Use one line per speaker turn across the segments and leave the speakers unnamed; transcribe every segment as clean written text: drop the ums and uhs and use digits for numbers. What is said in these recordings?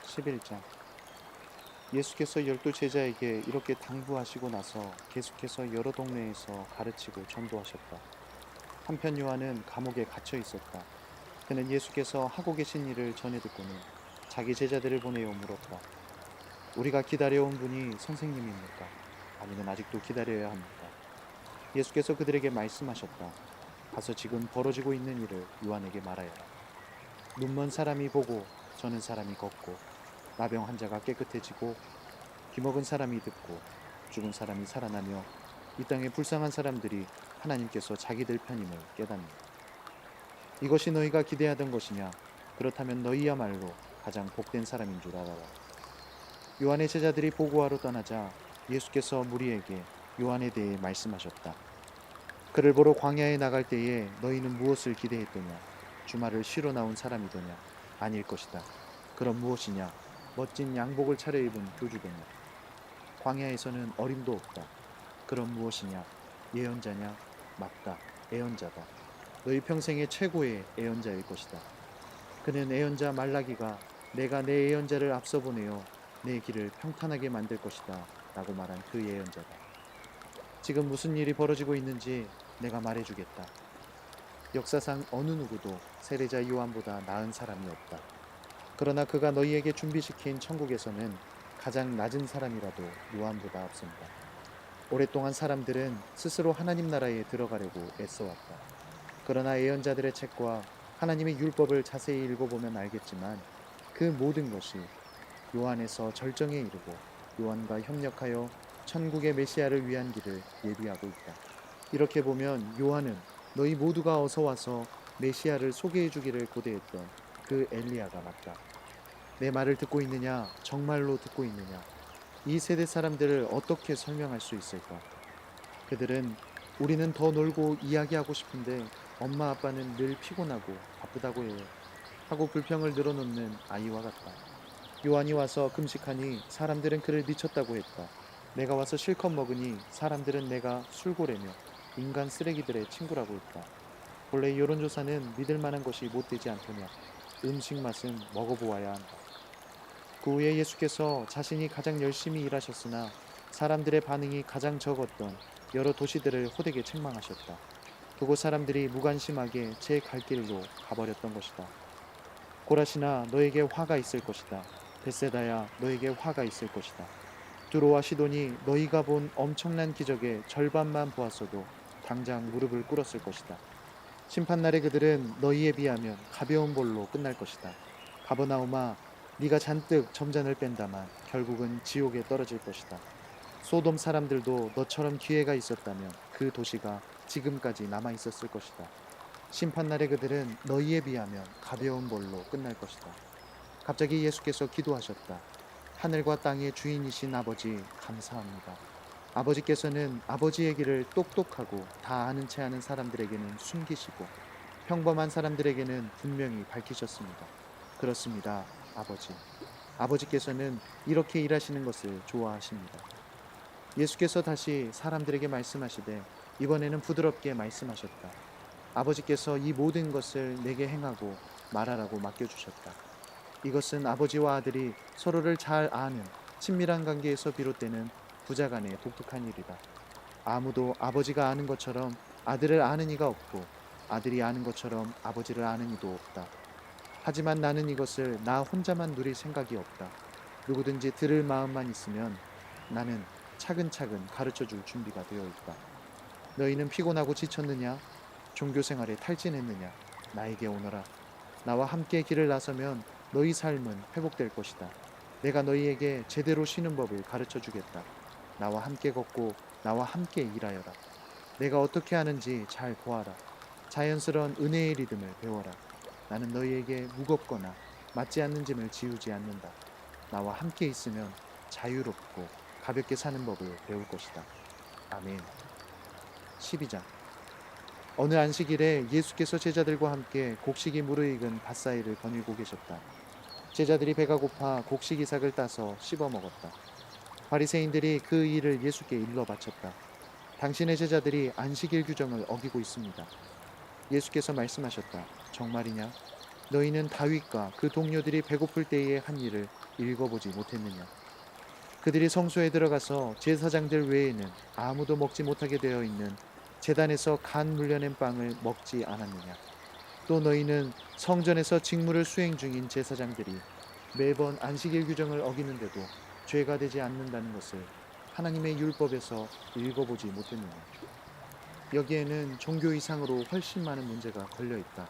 11장. 예수께서 12제자에게 이렇게 당부하시고 나서 계속해서 여러 동네에서 가르치고 전도하셨다. 한편 요한은 감옥에 갇혀 있었다. 그는 예수께서 하고 계신 일을 전해 듣고는 자기 제자들을 보내어 물었다. 우리가 기다려온 분이 선생님입니까? 아니면 아직도 기다려야 합니까? 예수께서 그들에게 말씀하셨다. 가서 지금 벌어지고 있는 일을 요한에게 말하여라. 눈먼 사람이 보고, 저는 사람이 걷고, 나병 환자가 깨끗해지고, 귀먹은 사람이 듣고, 죽은 사람이 살아나며, 이 땅의 불쌍한 사람들이 하나님께서 자기들 편임을 깨닫는다. 이것이 너희가 기대하던 것이냐? 그렇다면 너희야말로 가장 복된 사람인 줄 알아라. 요한의 제자들이 보고하러 떠나자 예수께서 무리에게 요한에 대해 말씀하셨다. 그를 보러 광야에 나갈 때에 너희는 무엇을 기대했더냐? 주말을 쉬러 나온 사람이더냐? 아닐 것이다. 그럼 무엇이냐? 멋진 양복을 차려입은 교주더냐? 광야에서는 어림도 없다. 그럼 무엇이냐? 예언자냐? 맞다. 애언자다. 너희 평생의 최고의 애언자일 것이다. 그는 애언자 말라기가 내가 내 애언자를 앞서 보내어 내 길을 평탄하게 만들 것이다 라고 말한 그 예언자다. 지금 무슨 일이 벌어지고 있는지 내가 말해주겠다. 역사상 어느 누구도 세례자 요한보다 나은 사람이 없다. 그러나 그가 너희에게 준비시킨 천국에서는 가장 낮은 사람이라도 요한보다 앞선다. 오랫동안 사람들은 스스로 하나님 나라에 들어가려고 애써왔다. 그러나 예언자들의 책과 하나님의 율법을 자세히 읽어보면 알겠지만 그 모든 것이 요한에서 절정에 이르고 요한과 협력하여 천국의 메시아를 위한 길을 예비하고 있다. 이렇게 보면 요한은 너희 모두가 어서 와서 메시아를 소개해 주기를 고대했던 그 엘리야가 맞다. 내 말을 듣고 있느냐? 정말로 듣고 있느냐? 이 세대 사람들을 어떻게 설명할 수 있을까? 그들은 우리는 더 놀고 이야기하고 싶은데 엄마 아빠는 늘 피곤하고 바쁘다고 해요. 하고 불평을 늘어놓는 아이와 같다. 요한이 와서 금식하니 사람들은 그를 미쳤다고 했다. 내가 와서 실컷 먹으니 사람들은 내가 술고래며 인간 쓰레기들의 친구라고 했다. 본래 여론조사는 믿을 만한 것이 못되지 않더냐. 음식 맛은 먹어보아야 한다. 그 후에 예수께서 자신이 가장 열심히 일하셨으나 사람들의 반응이 가장 적었던 여러 도시들을 호되게 책망하셨다. 그곳 사람들이 무관심하게 제 갈 길로 가버렸던 것이다. 고라시나 너에게 화가 있을 것이다. 벳세다야 너에게 화가 있을 것이다. 두로와 시돈이 너희가 본 엄청난 기적의 절반만 보았어도 당장 무릎을 꿇었을 것이다. 심판날에 그들은 너희에 비하면 가벼운 볼로 끝날 것이다. 가버나움아 네가 잔뜩 점잔을 뺀다만 결국은 지옥에 떨어질 것이다. 소돔 사람들도 너처럼 기회가 있었다면 그 도시가 지금까지 남아 있었을 것이다. 심판날에 그들은 너희에 비하면 가벼운 볼로 끝날 것이다. 갑자기 예수께서 기도하셨다. 하늘과 땅의 주인이신 아버지 감사합니다. 아버지께서는 아버지의 길을 똑똑하고 다 아는 체 하는 사람들에게는 숨기시고 평범한 사람들에게는 분명히 밝히셨습니다. 그렇습니다, 아버지. 아버지께서는 이렇게 일하시는 것을 좋아하십니다. 예수께서 다시 사람들에게 말씀하시되 이번에는 부드럽게 말씀하셨다. 아버지께서 이 모든 것을 내게 행하고 말하라고 맡겨주셨다. 이것은 아버지와 아들이 서로를 잘 아는 친밀한 관계에서 비롯되는 부자간의 독특한 일이다. 아무도 아버지가 아는 것처럼 아들을 아는 이가 없고 아들이 아는 것처럼 아버지를 아는 이도 없다. 하지만 나는 이것을 나 혼자만 누릴 생각이 없다. 누구든지 들을 마음만 있으면 나는 차근차근 가르쳐 줄 준비가 되어 있다. 너희는 피곤하고 지쳤느냐? 종교 생활에 탈진했느냐? 나에게 오너라. 나와 함께 길을 나서면 너희 삶은 회복될 것이다. 내가 너희에게 제대로 쉬는 법을 가르쳐 주겠다. 나와 함께 걷고 나와 함께 일하여라. 내가 어떻게 하는지 잘 보아라. 자연스러운 은혜의 리듬을 배워라. 나는 너희에게 무겁거나 맞지 않는 짐을 지우지 않는다. 나와 함께 있으면 자유롭고 가볍게 사는 법을 배울 것이다. 아멘. 12장. 어느 안식일에 예수께서 제자들과 함께 곡식이 무르익은 밭사이를 거닐고 계셨다. 제자들이 배가 고파 곡식 이삭을 따서 씹어 먹었다. 바리새인들이 그 일을 예수께 일러 바쳤다. 당신의 제자들이 안식일 규정을 어기고 있습니다. 예수께서 말씀하셨다. 정말이냐? 너희는 다윗과 그 동료들이 배고플 때의 한 일을 읽어보지 못했느냐? 그들이 성소에 들어가서 제사장들 외에는 아무도 먹지 못하게 되어 있는 제단에서 간 물려낸 빵을 먹지 않았느냐? 또 너희는 성전에서 직무를 수행 중인 제사장들이 매번 안식일 규정을 어기는데도 죄가 되지 않는다는 것을 하나님의 율법에서 읽어보지 못했느냐? 여기에는 종교 이상으로 훨씬 많은 문제가 걸려 있다.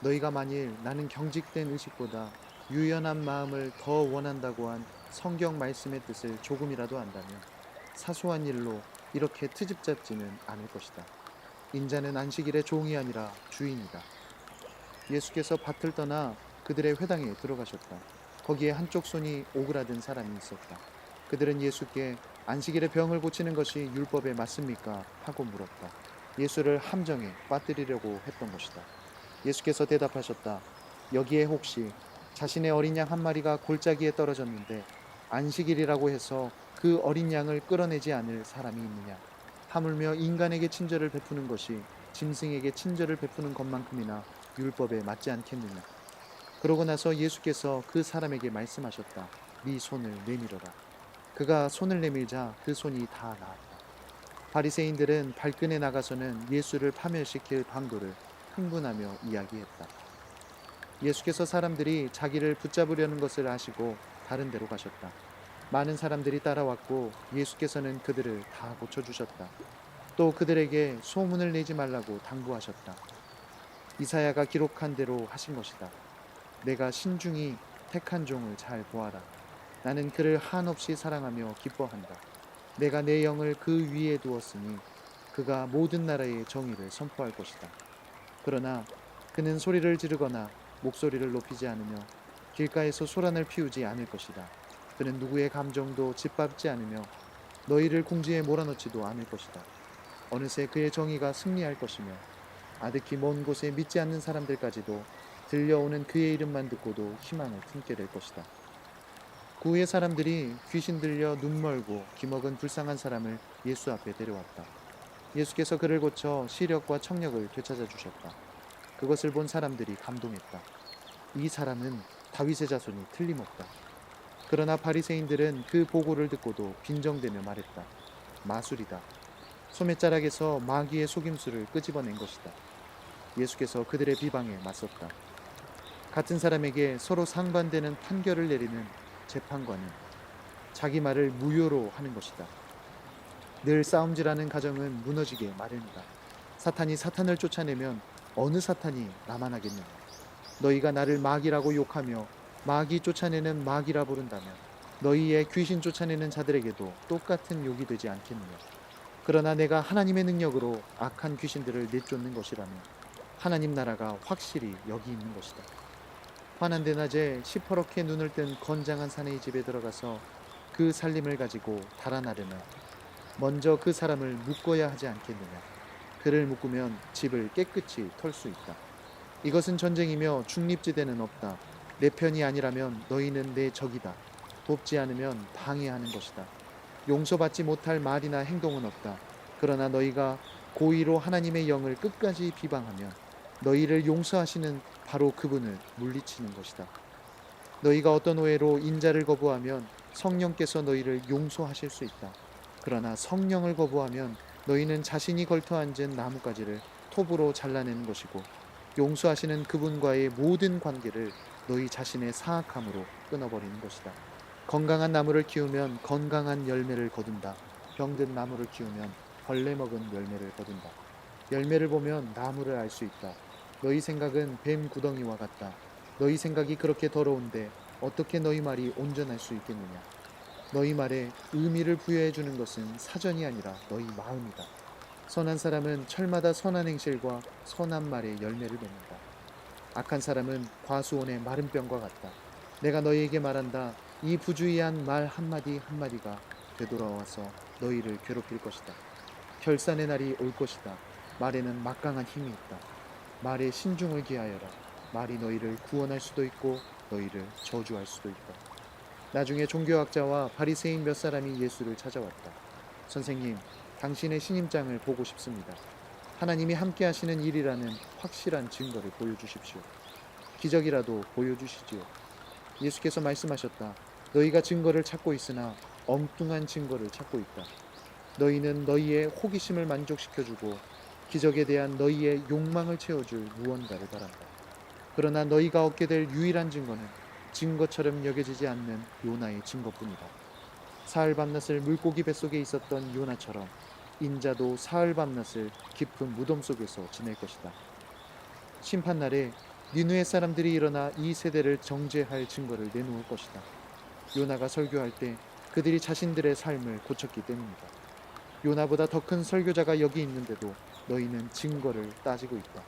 너희가 만일 나는 경직된 의식보다 유연한 마음을 더 원한다고 한 성경 말씀의 뜻을 조금이라도 안다면 사소한 일로 이렇게 트집 잡지는 않을 것이다. 인자는 안식일의 종이 아니라 주인이다. 예수께서 밭을 떠나 그들의 회당에 들어가셨다. 거기에 한쪽 손이 오그라든 사람이 있었다. 그들은 예수께 안식일에 병을 고치는 것이 율법에 맞습니까? 하고 물었다. 예수를 함정에 빠뜨리려고 했던 것이다. 예수께서 대답하셨다. 여기에 혹시 자신의 어린 양 한 마리가 골짜기에 떨어졌는데 안식일이라고 해서 그 어린 양을 끌어내지 않을 사람이 있느냐? 하물며 인간에게 친절을 베푸는 것이 짐승에게 친절을 베푸는 것만큼이나 율법에 맞지 않겠느냐? 그러고 나서 예수께서 그 사람에게 말씀하셨다. 네 손을 내밀어라. 그가 손을 내밀자 그 손이 다 나았다. 바리새인들은 발끈해 나가서는 예수를 파멸시킬 방도를 흥분하며 이야기했다. 예수께서 사람들이 자기를 붙잡으려는 것을 아시고 다른 데로 가셨다. 많은 사람들이 따라왔고 예수께서는 그들을 다 고쳐주셨다. 또 그들에게 소문을 내지 말라고 당부하셨다. 이사야가 기록한 대로 하신 것이다. 내가 신중히 택한 종을 잘 보아라. 나는 그를 한없이 사랑하며 기뻐한다. 내가 내 영을 그 위에 두었으니 그가 모든 나라의 정의를 선포할 것이다. 그러나 그는 소리를 지르거나 목소리를 높이지 않으며 길가에서 소란을 피우지 않을 것이다. 그는 누구의 감정도 짓밟지 않으며 너희를 궁지에 몰아넣지도 않을 것이다. 어느새 그의 정의가 승리할 것이며 아득히 먼 곳에 믿지 않는 사람들까지도 들려오는 그의 이름만 듣고도 희망을 품게 될 것이다. 그 후에 사람들이 귀신 들려 눈 멀고 귀먹은 불쌍한 사람을 예수 앞에 데려왔다. 예수께서 그를 고쳐 시력과 청력을 되찾아 주셨다. 그것을 본 사람들이 감동했다. 이 사람은 다윗의 자손이 틀림없다. 그러나 바리새인들은 그 보고를 듣고도 빈정대며 말했다. 마술이다. 소매자락에서 마귀의 속임수를 끄집어낸 것이다. 예수께서 그들의 비방에 맞섰다. 같은 사람에게 서로 상반되는 판결을 내리는 재판관은 자기 말을 무효로 하는 것이다. 늘 싸움질하는 가정은 무너지게 마련이다. 사탄이 사탄을 쫓아내면 어느 사탄이 남아나겠느냐. 너희가 나를 마귀라고 욕하며 마귀 쫓아내는 마귀라 부른다면 너희의 귀신 쫓아내는 자들에게도 똑같은 욕이 되지 않겠느냐. 그러나 내가 하나님의 능력으로 악한 귀신들을 내쫓는 것이라면 하나님 나라가 확실히 여기 있는 것이다. 환한 대낮에 시퍼렇게 눈을 뜬 건장한 사내의 집에 들어가서 그 살림을 가지고 달아나려면 먼저 그 사람을 묶어야 하지 않겠느냐. 그를 묶으면 집을 깨끗이 털 수 있다. 이것은 전쟁이며 중립지대는 없다. 내 편이 아니라면 너희는 내 적이다. 돕지 않으면 방해하는 것이다. 용서받지 못할 말이나 행동은 없다. 그러나 너희가 고의로 하나님의 영을 끝까지 비방하면 너희를 용서하시는 바로 그분을 물리치는 것이다. 너희가 어떤 오해로 인자를 거부하면 성령께서 너희를 용서하실 수 있다. 그러나 성령을 거부하면 너희는 자신이 걸터 앉은 나뭇가지를 톱으로 잘라내는 것이고 용서하시는 그분과의 모든 관계를 너희 자신의 사악함으로 끊어버리는 것이다. 건강한 나무를 키우면 건강한 열매를 거둔다. 병든 나무를 키우면 벌레 먹은 열매를 거둔다. 열매를 보면 나무를 알 수 있다. 너희 생각은 뱀 구덩이와 같다. 너희 생각이 그렇게 더러운데 어떻게 너희 말이 온전할 수 있겠느냐. 너희 말에 의미를 부여해 주는 것은 사전이 아니라 너희 마음이다. 선한 사람은 철마다 선한 행실과 선한 말의 열매를 맺는다. 악한 사람은 과수원의 마른 병과 같다. 내가 너희에게 말한다. 이 부주의한 말 한마디 한마디가 되돌아와서 너희를 괴롭힐 것이다. 결산의 날이 올 것이다. 말에는 막강한 힘이 있다. 말에 신중을 기하여라. 말이 너희를 구원할 수도 있고 너희를 저주할 수도 있다. 나중에 종교학자와 바리새인 몇 사람이 예수를 찾아왔다. 선생님, 당신의 신임장을 보고 싶습니다. 하나님이 함께 하시는 일이라는 확실한 증거를 보여주십시오. 기적이라도 보여주시지요. 예수께서 말씀하셨다. 너희가 증거를 찾고 있으나 엉뚱한 증거를 찾고 있다. 너희는 너희의 호기심을 만족시켜주고 기적에 대한 너희의 욕망을 채워줄 무언가를 바란다. 그러나 너희가 얻게 될 유일한 증거는 증거처럼 여겨지지 않는 요나의 증거뿐이다. 사흘 밤낮을 물고기 뱃속에 있었던 요나처럼 인자도 사흘 밤낮을 깊은 무덤 속에서 지낼 것이다. 심판날에 니느웨 사람들이 일어나 이 세대를 정죄할 증거를 내놓을 것이다. 요나가 설교할 때 그들이 자신들의 삶을 고쳤기 때문이다. 요나보다 더 큰 설교자가 여기 있는데도 너희는 증거를 따지고 있다.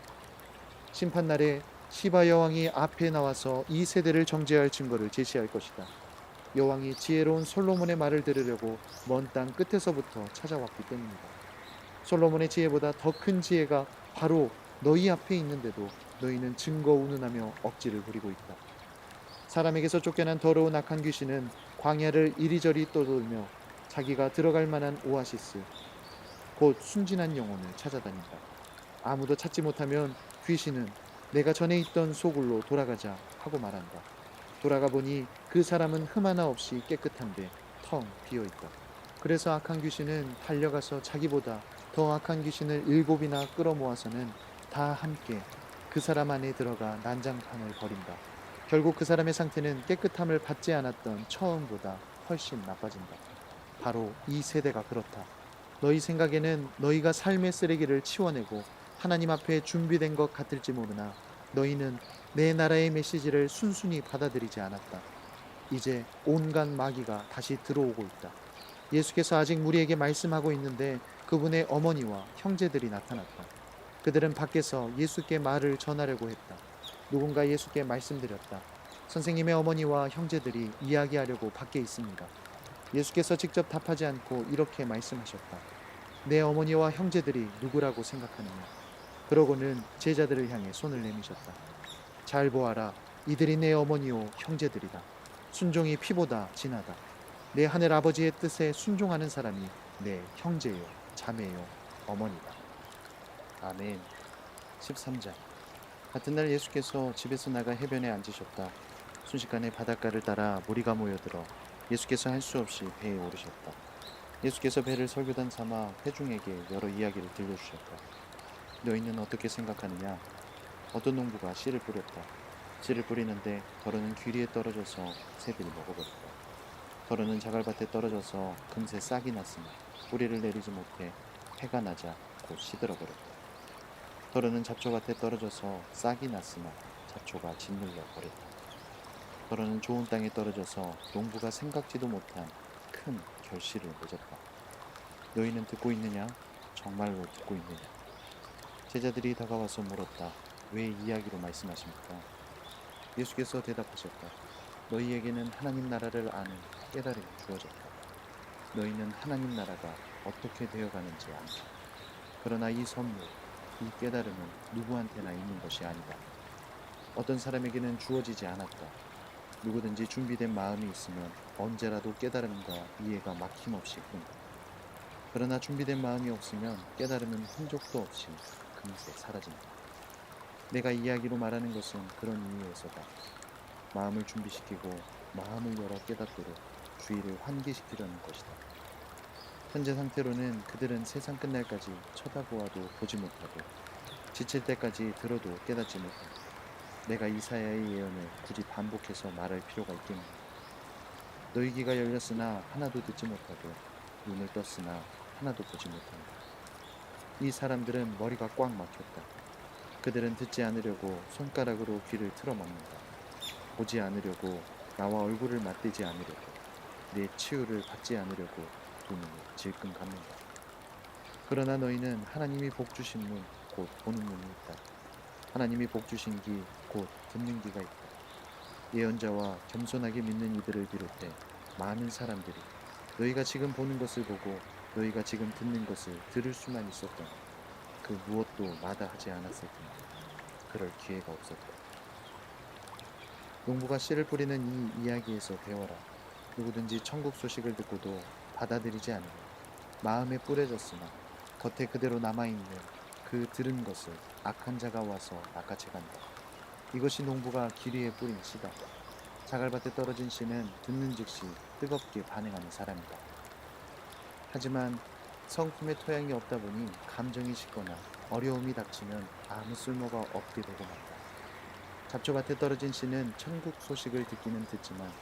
심판날에 시바 여왕이 앞에 나와서 이 세대를 정죄할 증거를 제시할 것이다. 여왕이 지혜로운 솔로몬의 말을 들으려고 먼 땅 끝에서부터 찾아왔기 때문이다. 솔로몬의 지혜보다 더 큰 지혜가 바로 너희 앞에 있는데도 너희는 증거 운운하며 억지를 부리고 있다. 사람에게서 쫓겨난 더러운 악한 귀신은 광야를 이리저리 떠돌며 자기가 들어갈 만한 오아시스, 곧 순진한 영혼을 찾아다닌다. 아무도 찾지 못하면 귀신은 내가 전에 있던 소굴로 돌아가자 하고 말한다. 돌아가 보니 그 사람은 흠 하나 없이 깨끗한데 텅 비어있다. 그래서 악한 귀신은 달려가서 자기보다 더 악한 귀신을 7이나 끌어모아서는 다 함께 그 사람 안에 들어가 난장판을 벌인다. 결국 그 사람의 상태는 깨끗함을 받지 않았던 처음보다 훨씬 나빠진다. 바로 이 세대가 그렇다. 너희 생각에는 너희가 삶의 쓰레기를 치워내고 하나님 앞에 준비된 것 같을지 모르나 너희는 내 나라의 메시지를 순순히 받아들이지 않았다. 이제 온갖 마귀가 다시 들어오고 있다. 예수께서 아직 무리에게 말씀하고 있는데 그분의 어머니와 형제들이 나타났다. 그들은 밖에서 예수께 말을 전하려고 했다. 누군가 예수께 말씀드렸다. 선생님의 어머니와 형제들이 이야기하려고 밖에 있습니다. 예수께서 직접 답하지 않고 이렇게 말씀하셨다. 내 어머니와 형제들이 누구라고 생각하느냐? 그러고는 제자들을 향해 손을 내미셨다. 잘 보아라. 이들이 내 어머니요 형제들이다. 순종이 피보다 진하다. 내 하늘 아버지의 뜻에 순종하는 사람이 내 형제요 자매요 어머니다. 아멘. 13장. 같은 날 예수께서 집에서 나가 해변에 앉으셨다. 순식간에 바닷가를 따라 무리가 모여들어 예수께서 할 수 없이 배에 오르셨다. 예수께서 배를 설교단 삼아 회중에게 여러 이야기를 들려주셨다. 너희는 어떻게 생각하느냐? 어떤 농부가 씨를 뿌렸다. 씨를 뿌리는데 덜어는 귀리에 떨어져서 새들이 먹어버렸다. 덜어는 자갈밭에 떨어져서 금세 싹이 났으나 뿌리를 내리지 못해 해가 나자 곧 시들어버렸다. 덜어는 잡초밭에 떨어져서 싹이 났으나 잡초가 짓눌려 버렸다. 덜어는 좋은 땅에 떨어져서 농부가 생각지도 못한 큰 결실을 맺었다. 너희는 듣고 있느냐? 정말로 듣고 있느냐? 제자들이 다가와서 물었다. 왜 이야기로 말씀하십니까? 예수께서 대답하셨다. 너희에게는 하나님 나라를 아는 깨달음이 주어졌다. 너희는 하나님 나라가 어떻게 되어가는지 안다. 그러나 이 선물, 이 깨달음은 누구한테나 있는 것이 아니다. 어떤 사람에게는 주어지지 않았다. 누구든지 준비된 마음이 있으면 언제라도 깨달음과 이해가 막힘없이 흐른다. 그러나 준비된 마음이 없으면 깨달음은 흔적도 없이 금세 사라진다. 내가 이야기로 말하는 것은 그런 이유에서다. 마음을 준비시키고 마음을 열어 깨닫도록 주의를 환기시키려는 것이다. 현재 상태로는 그들은 세상 끝날까지 쳐다보아도 보지 못하고 지칠 때까지 들어도 깨닫지 못한다. 내가 이사야의 예언을 굳이 반복해서 말할 필요가 있겠느냐. 너희 귀가 열렸으나 하나도 듣지 못하고 눈을 떴으나 하나도 보지 못한다. 이 사람들은 머리가 꽉 막혔다. 그들은 듣지 않으려고 손가락으로 귀를 틀어막는다. 보지 않으려고 나와 얼굴을 맞대지 않으려고 내 치유를 받지 않으려고 두 눈을 질끈 감는다. 그러나 너희는 하나님이 복 주신 눈, 곧 보는 눈이 있다. 하나님이 복 주신 귀, 곧 듣는 귀가 있다. 예언자와 겸손하게 믿는 이들을 비롯해 많은 사람들이 너희가 지금 보는 것을 보고 너희가 지금 듣는 것을 들을 수만 있었던 그 무엇도 마다하지 않았을 텐데 그럴 기회가 없었다. 농부가 씨를 뿌리는 이 이야기에서 배워라. 누구든지 천국 소식을 듣고도 받아들이지 않으면 마음에 뿌려졌으나 겉에 그대로 남아있는 그 들은 것을 악한 자가 와서 낚아채간다. 이것이 농부가 길 위에 뿌린 씨다. 자갈밭에 떨어진 씨는 듣는 즉시 뜨겁게 반응하는 사람이다. 하지만 성품의 토양이 없다 보니 감정이 식거나 어려움이 닥치면 아무 쓸모가 없게 되고 만다. 잡초밭에 떨어진 씨는 천국 소식을 듣기는 듣지만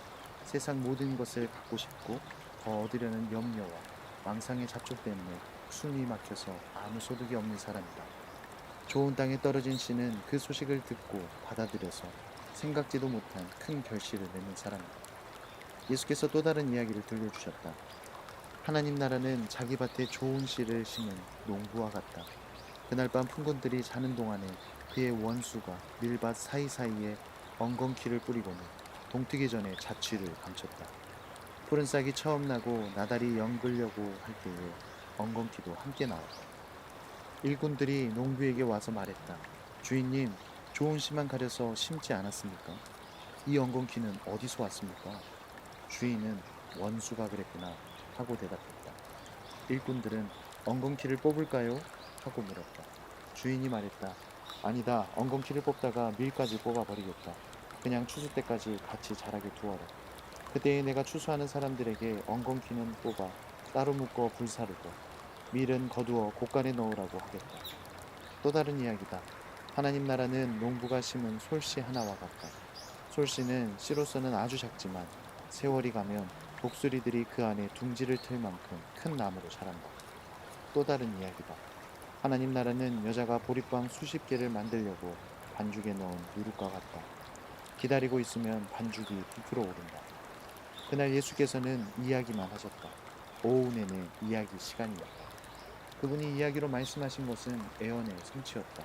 세상 모든 것을 갖고 싶고 더 얻으려는 염려와 망상의 잡초 때문에 숨이 막혀서 아무 소득이 없는 사람이다. 좋은 땅에 떨어진 씨는 그 소식을 듣고 받아들여서 생각지도 못한 큰 결실을 맺는 사람이다. 예수께서 또 다른 이야기를 들려주셨다. 하나님 나라는 자기 밭에 좋은 씨를 심은 농부와 같다. 그날 밤 풍군들이 자는 동안에 그의 원수가 밀밭 사이사이에 엉겅퀴를 뿌리고는 동트기 전에 자취를 감췄다. 푸른 싹이 처음 나고 나달이 연글려고 할 때에 엉겅퀴도 함께 나왔다. 일꾼들이 농부에게 와서 말했다. 주인님, 좋은 씨만 가려서 심지 않았습니까? 이 엉겅퀴는 어디서 왔습니까? 주인은 원수가 그랬구나 하고 대답했다. 일꾼들은 엉겅퀴를 뽑을까요? 하고 물었다. 주인이 말했다. 아니다. 엉겅퀴를 뽑다가 밀까지 뽑아버리겠다. 그냥 추수 때까지 같이 자라게 두어라. 그때에 내가 추수하는 사람들에게 엉겅퀴는 뽑아 따로 묶어 불사르고 밀은 거두어 곳간에 넣으라고 하겠다. 또 다른 이야기다. 하나님 나라는 농부가 심은 솔씨 하나와 같다. 솔씨는 씨로서는 아주 작지만 세월이 가면 독수리들이 그 안에 둥지를 틀 만큼 큰 나무로 자란다. 또 다른 이야기다. 하나님 나라는 여자가 보리빵 수십 개를 만들려고 반죽에 넣은 누룩과 같다. 기다리고 있으면 반죽이 부풀어 오른다. 그날 예수께서는 이야기만 하셨다. 오후 내내 이야기 시간이었다. 그분이 이야기로 말씀하신 것은 애언의 성취였다.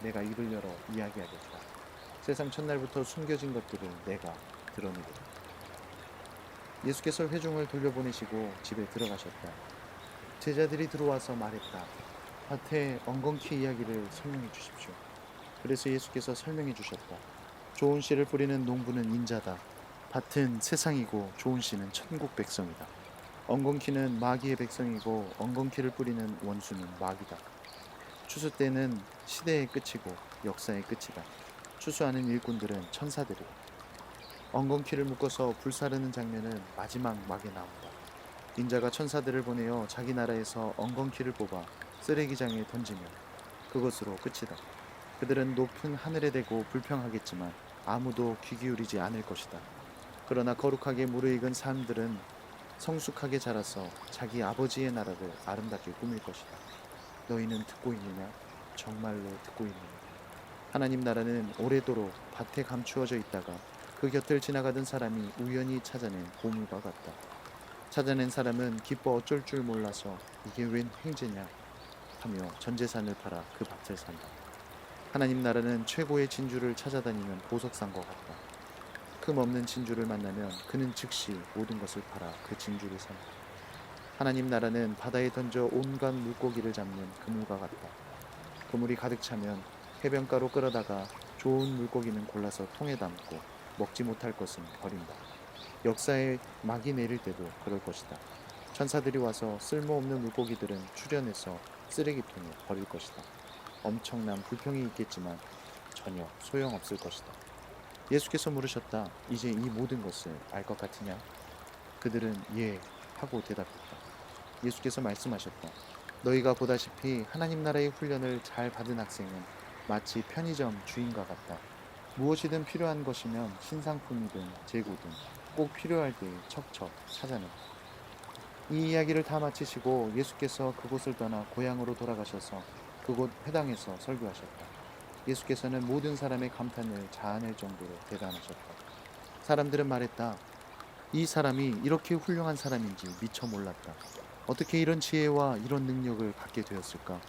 내가 입을 열어 이야기하겠다. 세상 첫날부터 숨겨진 것들을 내가 드러내겠다. 예수께서 회중을 돌려보내시고 집에 들어가셨다. 제자들이 들어와서 말했다. 밭의 엉겅퀴 이야기를 설명해 주십시오. 그래서 예수께서 설명해 주셨다. 좋은 씨를 뿌리는 농부는 인자다. 밭은 세상이고 좋은 씨는 천국 백성이다. 엉겅퀴는 마귀의 백성이고 엉겅퀴를 뿌리는 원수는 마귀다. 추수 때는 시대의 끝이고 역사의 끝이다. 추수하는 일꾼들은 천사들이다. 엉겅퀴를 묶어서 불사르는 장면은 마지막 막에 나온다. 인자가 천사들을 보내어 자기 나라에서 엉겅퀴를 뽑아 쓰레기장에 던지면 그것으로 끝이다. 그들은 높은 하늘에 대고 불평하겠지만 아무도 귀 기울이지 않을 것이다. 그러나 거룩하게 무르익은 사람들은 성숙하게 자라서 자기 아버지의 나라를 아름답게 꾸밀 것이다. 너희는 듣고 있느냐? 정말로 듣고 있느냐? 하나님 나라는 오래도록 밭에 감추어져 있다가 그 곁을 지나가던 사람이 우연히 찾아낸 보물과 같다. 찾아낸 사람은 기뻐 어쩔 줄 몰라서 이게 웬 횡재냐 하며 전 재산을 팔아 그 밭을 산다. 하나님 나라는 최고의 진주를 찾아다니는 보석상과 같다. 흠 없는 진주를 만나면 그는 즉시 모든 것을 팔아 그 진주를 산다. 하나님 나라는 바다에 던져 온갖 물고기를 잡는 그물과 같다. 그물이 가득 차면 해변가로 끌어다가 좋은 물고기는 골라서 통에 담고 먹지 못할 것은 버린다. 역사에 막이 내릴 때도 그럴 것이다. 천사들이 와서 쓸모없는 물고기들은 추려내서 쓰레기통에 버릴 것이다. 엄청난 불평이 있겠지만 전혀 소용없을 것이다. 예수께서 물으셨다. 이제 이 모든 것을 알 것 같으냐? 그들은 예 하고 대답했다. 예수께서 말씀하셨다. 너희가 보다시피 하나님 나라의 훈련을 잘 받은 학생은 마치 편의점 주인과 같다. 무엇이든 필요한 것이면 신상품이든 재고든 꼭 필요할 때 척척 찾아낸다. 이 이야기를 다 마치시고 예수께서 그곳을 떠나 고향으로 돌아가셔서 그곳 회당에서 설교하셨다. 예수께서는 모든 사람의 감탄을 자아낼 정도로 대단하셨다. 사람들은 말했다. 이 사람이 이렇게 훌륭한 사람인지 미처 몰랐다. 어떻게 이런 지혜와 이런 능력을 갖게 되었을까?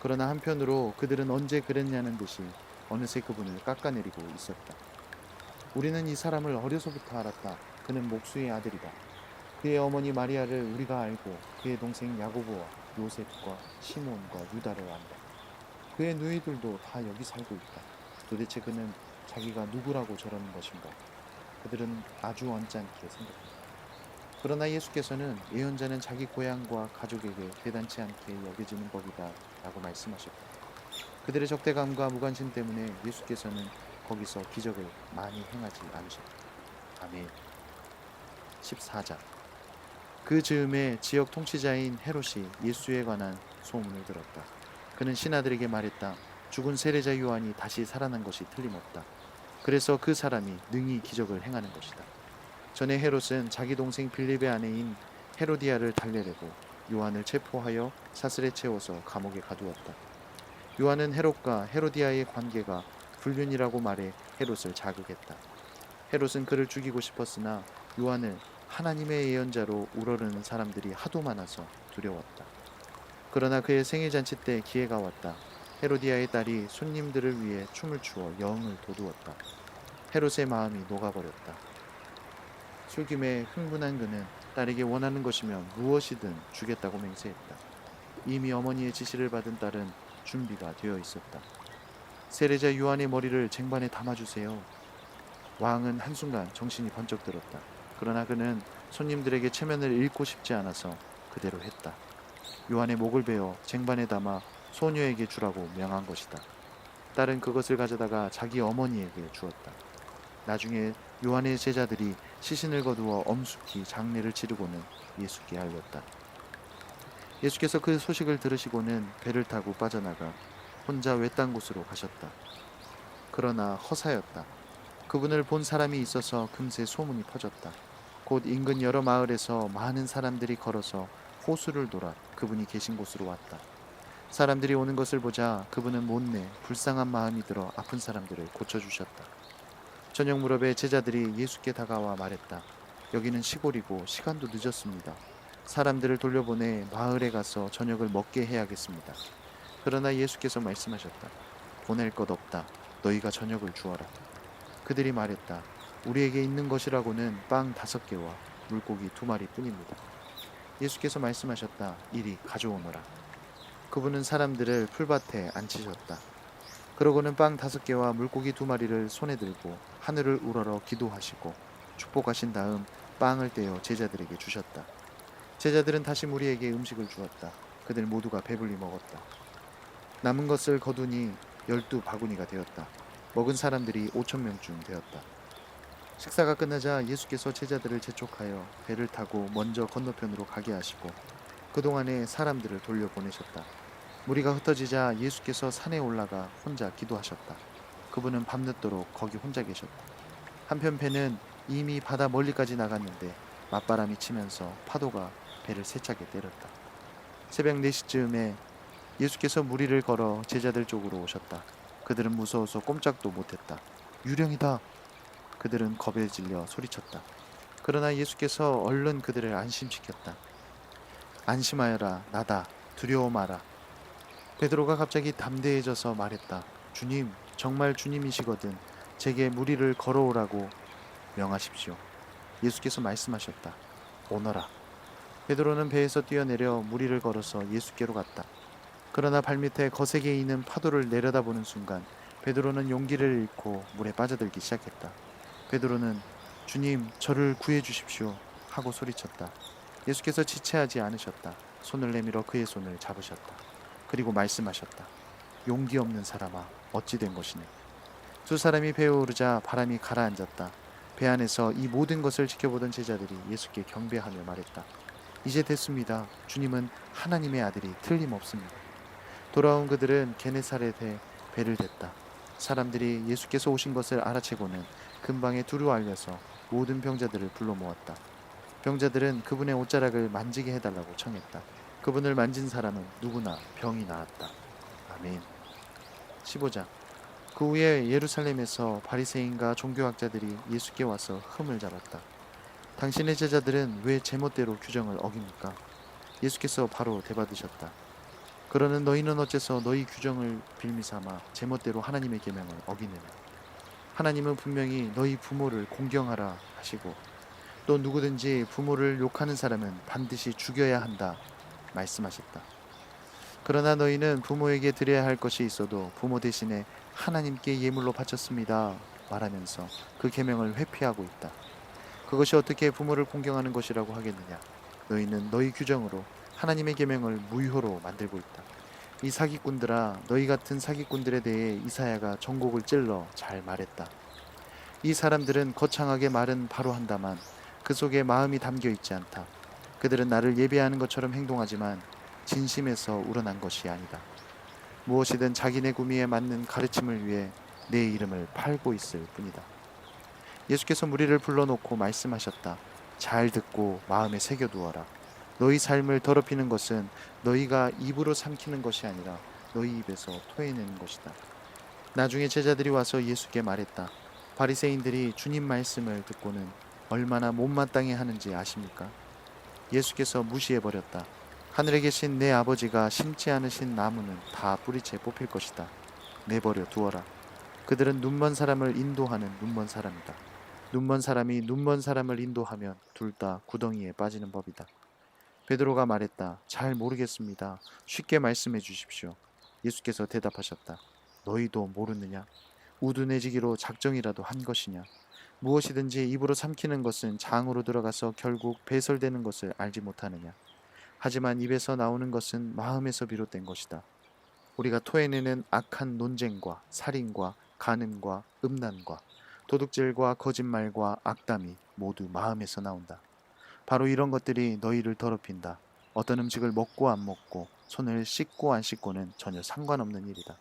그러나 한편으로 그들은 언제 그랬냐는 듯이 어느새 그분을 깎아내리고 있었다. 우리는 이 사람을 어려서부터 알았다. 그는 목수의 아들이다. 그의 어머니 마리아를 우리가 알고 그의 동생 야고보와 요셉과 시몬과 유다를 안다. 그의 누이들도 다 여기 살고 있다. 도대체 그는 자기가 누구라고 저러는 것인가? 그들은 아주 언짢게 생각했다. 그러나 예수께서는 예언자는 자기 고향과 가족에게 대단치 않게 여겨지는 법이다 라고 말씀하셨다. 그들의 적대감과 무관심 때문에 예수께서는 거기서 기적을 많이 행하지 않으셨다. 아멘. 14장. 그 즈음에 지역 통치자인 헤롯이 예수에 관한 소문을 들었다. 그는 신하들에게 말했다. 죽은 세례자 요한이 다시 살아난 것이 틀림없다. 그래서 그 사람이 능히 기적을 행하는 것이다. 전에 헤롯은 자기 동생 빌립의 아내인 헤로디아를 달래려고 요한을 체포하여 사슬에 채워서 감옥에 가두었다. 요한은 헤롯과 헤로디아의 관계가 불륜이라고 말해 헤롯을 자극했다. 헤롯은 그를 죽이고 싶었으나 요한을 하나님의 예언자로 우러르는 사람들이 하도 많아서 두려웠다. 그러나 그의 생일잔치 때 기회가 왔다. 헤로디아의 딸이 손님들을 위해 춤을 추어 영을 돋우었다. 헤롯의 마음이 녹아버렸다. 술김에 흥분한 그는 딸에게 원하는 것이면 무엇이든 주겠다고 맹세했다. 이미 어머니의 지시를 받은 딸은 준비가 되어 있었다. 세례자 요한의 머리를 쟁반에 담아주세요. 왕은 한순간 정신이 번쩍 들었다. 그러나 그는 손님들에게 체면을 잃고 싶지 않아서 그대로 했다. 요한의 목을 베어 쟁반에 담아 소녀에게 주라고 명한 것이다. 딸은 그것을 가져다가 자기 어머니에게 주었다. 나중에 요한의 제자들이 시신을 거두어 엄숙히 장례를 치르고는 예수께 알렸다. 예수께서 그 소식을 들으시고는 배를 타고 빠져나가 혼자 외딴 곳으로 가셨다. 그러나 허사였다. 그분을 본 사람이 있어서 금세 소문이 퍼졌다. 곧 인근 여러 마을에서 많은 사람들이 걸어서 호수를 돌아 그분이 계신 곳으로 왔다. 사람들이 오는 것을 보자 그분은 못내 불쌍한 마음이 들어 아픈 사람들을 고쳐주셨다. 저녁 무렵에 제자들이 예수께 다가와 말했다. 여기는 시골이고 시간도 늦었습니다. 사람들을 돌려보내 마을에 가서 저녁을 먹게 해야겠습니다. 그러나 예수께서 말씀하셨다. 보낼 것 없다. 너희가 저녁을 주어라. 그들이 말했다. 우리에게 있는 것이라고는 빵 5개와 물고기 2마리 뿐입니다. 예수께서 말씀하셨다. 이리 가져오너라. 그분은 사람들을 풀밭에 앉히셨다. 그러고는 빵 5개와 물고기 2마리를 손에 들고 하늘을 우러러 기도하시고 축복하신 다음 빵을 떼어 제자들에게 주셨다. 제자들은 다시 무리에게 음식을 주었다. 그들 모두가 배불리 먹었다. 남은 것을 거두니 12바구니가 되었다. 먹은 사람들이 5,000명쯤 되었다. 식사가 끝나자 예수께서 제자들을 재촉하여 배를 타고 먼저 건너편으로 가게 하시고 그동안에 사람들을 돌려보내셨다. 무리가 흩어지자 예수께서 산에 올라가 혼자 기도하셨다. 그분은 밤늦도록 거기 혼자 계셨다. 한편 배는 이미 바다 멀리까지 나갔는데 맞바람이 치면서 파도가 배를 세차게 때렸다. 새벽 4시쯤에 예수께서 무리를 걸어 제자들 쪽으로 오셨다. 그들은 무서워서 꼼짝도 못했다. 유령이다. 그들은 겁에 질려 소리쳤다. 그러나 예수께서 얼른 그들을 안심시켰다. 안심하여라. 나다. 두려워 마라. 베드로가 갑자기 담대해져서 말했다. 주님, 정말 주님이시거든 제게 무리를 걸어오라고 명하십시오. 예수께서 말씀하셨다. 오너라. 베드로는 배에서 뛰어내려 무리를 걸어서 예수께로 갔다. 그러나 발밑에 거세게 이는 파도를 내려다보는 순간 베드로는 용기를 잃고 물에 빠져들기 시작했다. 베드로는 주님, 저를 구해 주십시오 하고 소리쳤다. 예수께서 지체하지 않으셨다. 손을 내밀어 그의 손을 잡으셨다. 그리고 말씀하셨다. 용기 없는 사람아, 어찌 된 것이네. 2사람이 배에 오르자 바람이 가라앉았다. 배 안에서 이 모든 것을 지켜보던 제자들이 예수께 경배하며 말했다. 이제 됐습니다. 주님은 하나님의 아들이 틀림없습니다. 돌아온 그들은 게네사렛에 배를 댔다. 사람들이 예수께서 오신 것을 알아채고는 근방에 두루 알려서 모든 병자들을 불러 모았다. 병자들은 그분의 옷자락을 만지게 해달라고 청했다. 그분을 만진 사람은 누구나 병이 나았다. 아멘. 15장. 그 후에 예루살렘에서 바리새인과 종교학자들이 예수께 와서 흠을 잡았다. 당신의 제자들은 왜 제멋대로 규정을 어깁니까? 예수께서 바로 대받으셨다. 그러는 너희는 어째서 너희 규정을 빌미삼아 제멋대로 하나님의 계명을 어기느냐? 하나님은 분명히 너희 부모를 공경하라 하시고 또 누구든지 부모를 욕하는 사람은 반드시 죽여야 한다 말씀하셨다. 그러나 너희는 부모에게 드려야 할 것이 있어도 부모 대신에 하나님께 예물로 바쳤습니다 말하면서 그 계명을 회피하고 있다. 그것이 어떻게 부모를 공경하는 것이라고 하겠느냐? 너희는 너희 규정으로 하나님의 계명을 무효로 만들고 있다. 이 사기꾼들아, 너희 같은 사기꾼들에 대해 이사야가 전곡을 찔러 잘 말했다. 이 사람들은 거창하게 말은 바로 한다만 그 속에 마음이 담겨 있지 않다. 그들은 나를 예배하는 것처럼 행동하지만 진심에서 우러난 것이 아니다. 무엇이든 자기네 구미에 맞는 가르침을 위해 내 이름을 팔고 있을 뿐이다. 예수께서 무리를 불러놓고 말씀하셨다. 잘 듣고 마음에 새겨두어라. 너희 삶을 더럽히는 것은 너희가 입으로 삼키는 것이 아니라 너희 입에서 토해내는 것이다. 나중에 제자들이 와서 예수께 말했다. 바리새인들이 주님 말씀을 듣고는 얼마나 못마땅해 하는지 아십니까? 예수께서 무시해버렸다. 하늘에 계신 내 아버지가 심지 않으신 나무는 다 뿌리채 뽑힐 것이다. 내버려 두어라. 그들은 눈먼 사람을 인도하는 눈먼 사람이다. 눈먼 사람이 눈먼 사람을 인도하면 둘 다 구덩이에 빠지는 법이다. 베드로가 말했다. 잘 모르겠습니다. 쉽게 말씀해 주십시오. 예수께서 대답하셨다. 너희도 모르느냐? 우둔해지기로 작정이라도 한 것이냐? 무엇이든지 입으로 삼키는 것은 장으로 들어가서 결국 배설되는 것을 알지 못하느냐? 하지만 입에서 나오는 것은 마음에서 비롯된 것이다. 우리가 토해내는 악한 논쟁과 살인과 간음과 음란과 도둑질과 거짓말과 악담이 모두 마음에서 나온다. 바로 이런 것들이 너희를 더럽힌다. 어떤 음식을 먹고 안 먹고 손을 씻고 안 씻고는 전혀 상관없는 일이다.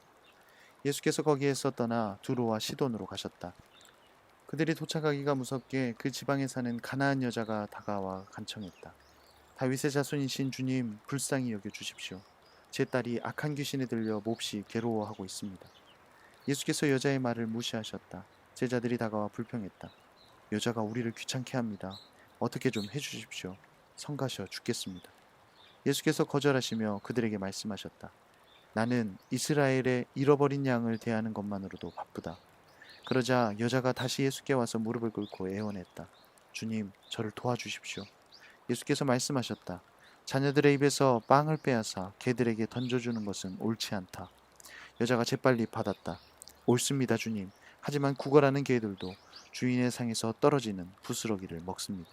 예수께서 거기에서 떠나 두로와 시돈으로 가셨다. 그들이 도착하기가 무섭게 그 지방에 사는 가나안 여자가 다가와 간청했다. 다윗의 자손이신 주님, 불쌍히 여겨 주십시오. 제 딸이 악한 귀신에 들려 몹시 괴로워하고 있습니다. 예수께서 여자의 말을 무시하셨다. 제자들이 다가와 불평했다. 여자가 우리를 귀찮게 합니다. 어떻게 좀 해주십시오. 성가셔 죽겠습니다. 예수께서 거절하시며 그들에게 말씀하셨다. 나는 이스라엘의 잃어버린 양을 대하는 것만으로도 바쁘다. 그러자 여자가 다시 예수께 와서 무릎을 꿇고 애원했다. 주님, 저를 도와주십시오. 예수께서 말씀하셨다. 자녀들의 입에서 빵을 빼앗아 개들에게 던져주는 것은 옳지 않다. 여자가 재빨리 받았다. 옳습니다, 주님. 하지만 구걸하는 개들도 주인의 상에서 떨어지는 부스러기를 먹습니다.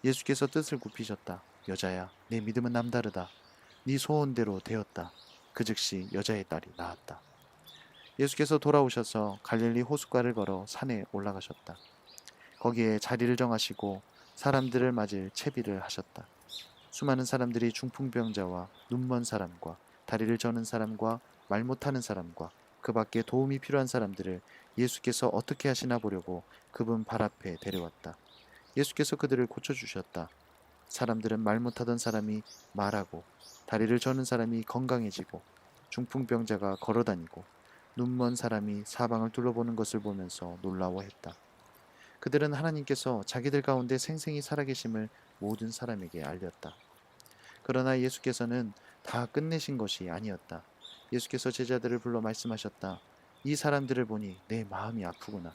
예수께서 뜻을 굽히셨다. 여자야, 내 믿음은 남다르다. 네 소원대로 되었다. 그 즉시 여자의 딸이 나았다. 예수께서 돌아오셔서 갈릴리 호숫가를 걸어 산에 올라가셨다. 거기에 자리를 정하시고 사람들을 맞을 채비를 하셨다. 수많은 사람들이 중풍병자와 눈먼 사람과 다리를 저는 사람과 말 못하는 사람과 그 밖에 도움이 필요한 사람들을 예수께서 어떻게 하시나 보려고 그분 발 앞에 데려왔다. 예수께서 그들을 고쳐주셨다. 사람들은 말 못하던 사람이 말하고 다리를 저는 사람이 건강해지고 중풍병자가 걸어다니고 눈먼 사람이 사방을 둘러보는 것을 보면서 놀라워했다. 그들은 하나님께서 자기들 가운데 생생히 살아계심을 모든 사람에게 알렸다. 그러나 예수께서는 다 끝내신 것이 아니었다. 예수께서 제자들을 불러 말씀하셨다. 이 사람들을 보니 내 마음이 아프구나.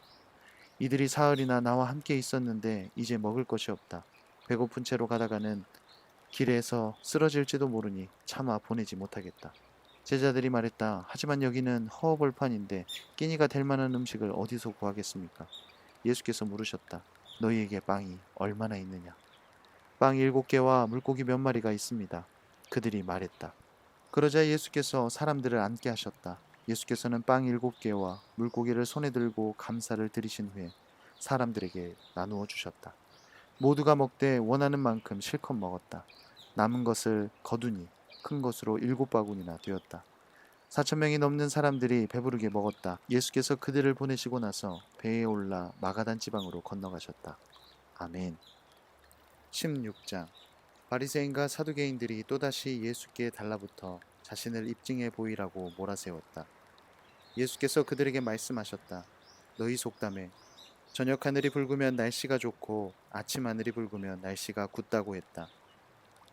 이들이 사흘이나 나와 함께 있었는데 이제 먹을 것이 없다. 배고픈 채로 가다가는 길에서 쓰러질지도 모르니 차마 보내지 못하겠다. 제자들이 말했다. 하지만 여기는 허허벌판인데 끼니가 될 만한 음식을 어디서 구하겠습니까? 예수께서 물으셨다. 너희에게 빵이 얼마나 있느냐? 빵 7개와 물고기 몇 마리가 있습니다. 그들이 말했다. 그러자 예수께서 사람들을 앉게 하셨다. 예수께서는 빵 7개와 물고기를 손에 들고 감사를 드리신 후에 사람들에게 나누어 주셨다. 모두가 먹되 원하는 만큼 실컷 먹었다. 남은 것을 거두니 큰 것으로 7바구니나 되었다. 4,000명이 넘는 사람들이 배부르게 먹었다. 예수께서 그들을 보내시고 나서 배에 올라 마가단 지방으로 건너가셨다. 아멘. 16장. 바리새인과 사두개인들이 또다시 예수께 달라붙어 자신을 입증해 보이라고 몰아세웠다. 예수께서 그들에게 말씀하셨다. 너희 속담에 저녁 하늘이 붉으면 날씨가 좋고 아침 하늘이 붉으면 날씨가 굳다고 했다.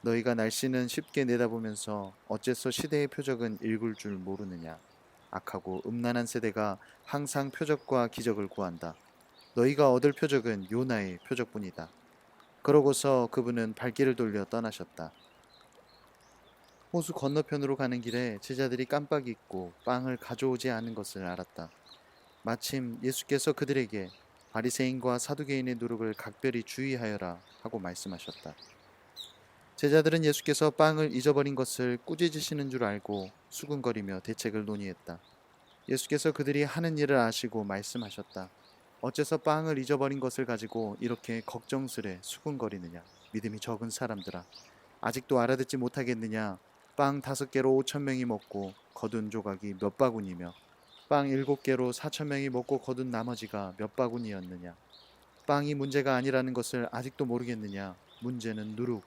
너희가 날씨는 쉽게 내다보면서 어째서 시대의 표적은 읽을 줄 모르느냐. 악하고 음란한 세대가 항상 표적과 기적을 구한다. 너희가 얻을 표적은 요나의 표적뿐이다. 그러고서 그분은 발길을 돌려 떠나셨다. 호수 건너편으로 가는 길에 제자들이 깜빡 잊고 빵을 가져오지 않은 것을 알았다. 마침 예수께서 그들에게 바리새인과 사두개인의 누룩을 각별히 주의하여라 하고 말씀하셨다. 제자들은 예수께서 빵을 잊어버린 것을 꾸짖으시는 줄 알고 수군거리며 대책을 논의했다. 예수께서 그들이 하는 일을 아시고 말씀하셨다. 어째서 빵을 잊어버린 것을 가지고 이렇게 걱정스레 수군거리느냐? 믿음이 적은 사람들아, 아직도 알아듣지 못하겠느냐? 빵 5개로 5,000명이 먹고 거둔 조각이 몇 바구니며 빵 7개로 4,000명이 먹고 거둔 나머지가 몇 바구니였느냐? 빵이 문제가 아니라는 것을 아직도 모르겠느냐? 문제는 누룩,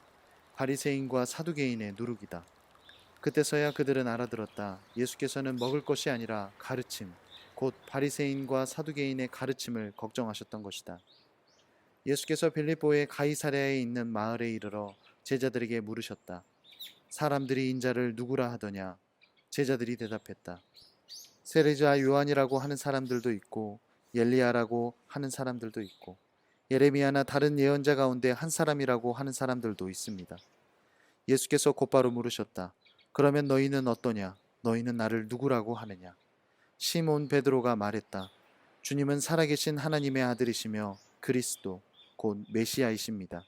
바리새인과 사두개인의 누룩이다. 그때서야 그들은 알아들었다. 예수께서는 먹을 것이 아니라 가르침, 곧 바리새인과 사두개인의 가르침을 걱정하셨던 것이다. 예수께서 빌립보의 가이사랴에 있는 마을에 이르러 제자들에게 물으셨다. 사람들이 인자를 누구라 하더냐? 제자들이 대답했다. 세례자 요한이라고 하는 사람들도 있고 엘리야라고 하는 사람들도 있고 예레미야나 다른 예언자 가운데 한 사람이라고 하는 사람들도 있습니다. 예수께서 곧바로 물으셨다. 그러면 너희는 어떠냐? 너희는 나를 누구라고 하느냐? 시몬 베드로가 말했다. 주님은 살아계신 하나님의 아들이시며 그리스도 곧 메시아이십니다.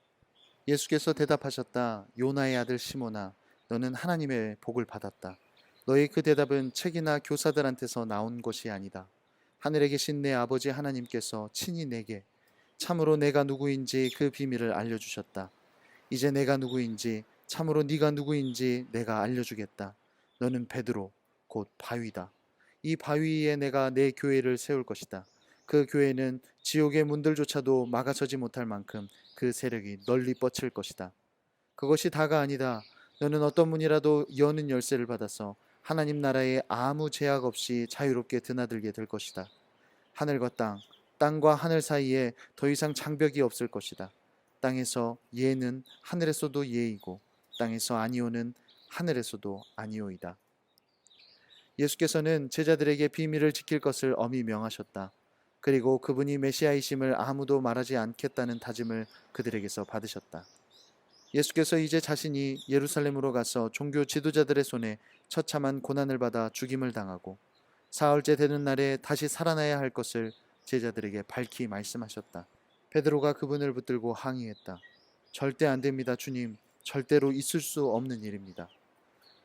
예수께서 대답하셨다. 요나의 아들 시몬아, 너는 하나님의 복을 받았다. 너의 그 대답은 책이나 교사들한테서 나온 것이 아니다. 하늘에 계신 내 아버지 하나님께서 친히 내게 참으로 내가 누구인지 그 비밀을 알려주셨다. 이제 내가 누구인지 참으로 네가 누구인지 내가 알려주겠다. 너는 베드로 곧 바위다. 이 바위 위에 내가 내 교회를 세울 것이다. 그 교회는 지옥의 문들조차도 막아서지 못할 만큼 그 세력이 널리 뻗칠 것이다. 그것이 다가 아니다. 너는 어떤 문이라도 여는 열쇠를 받아서 하나님 나라에 아무 제약 없이 자유롭게 드나들게 될 것이다. 하늘과 땅, 땅과 하늘 사이에 더 이상 장벽이 없을 것이다. 땅에서 예는 하늘에서도 예이고 땅에서 아니오는 하늘에서도 아니오이다. 예수께서는 제자들에게 비밀을 지킬 것을 엄히 명하셨다. 그리고 그분이 메시아이심을 아무도 말하지 않겠다는 다짐을 그들에게서 받으셨다. 예수께서 이제 자신이 예루살렘으로 가서 종교 지도자들의 손에 처참한 고난을 받아 죽임을 당하고 사흘째 되는 날에 다시 살아나야 할 것을 제자들에게 밝히 말씀하셨다. 베드로가 그분을 붙들고 항의했다. 절대 안 됩니다, 주님. 절대로 있을 수 없는 일입니다.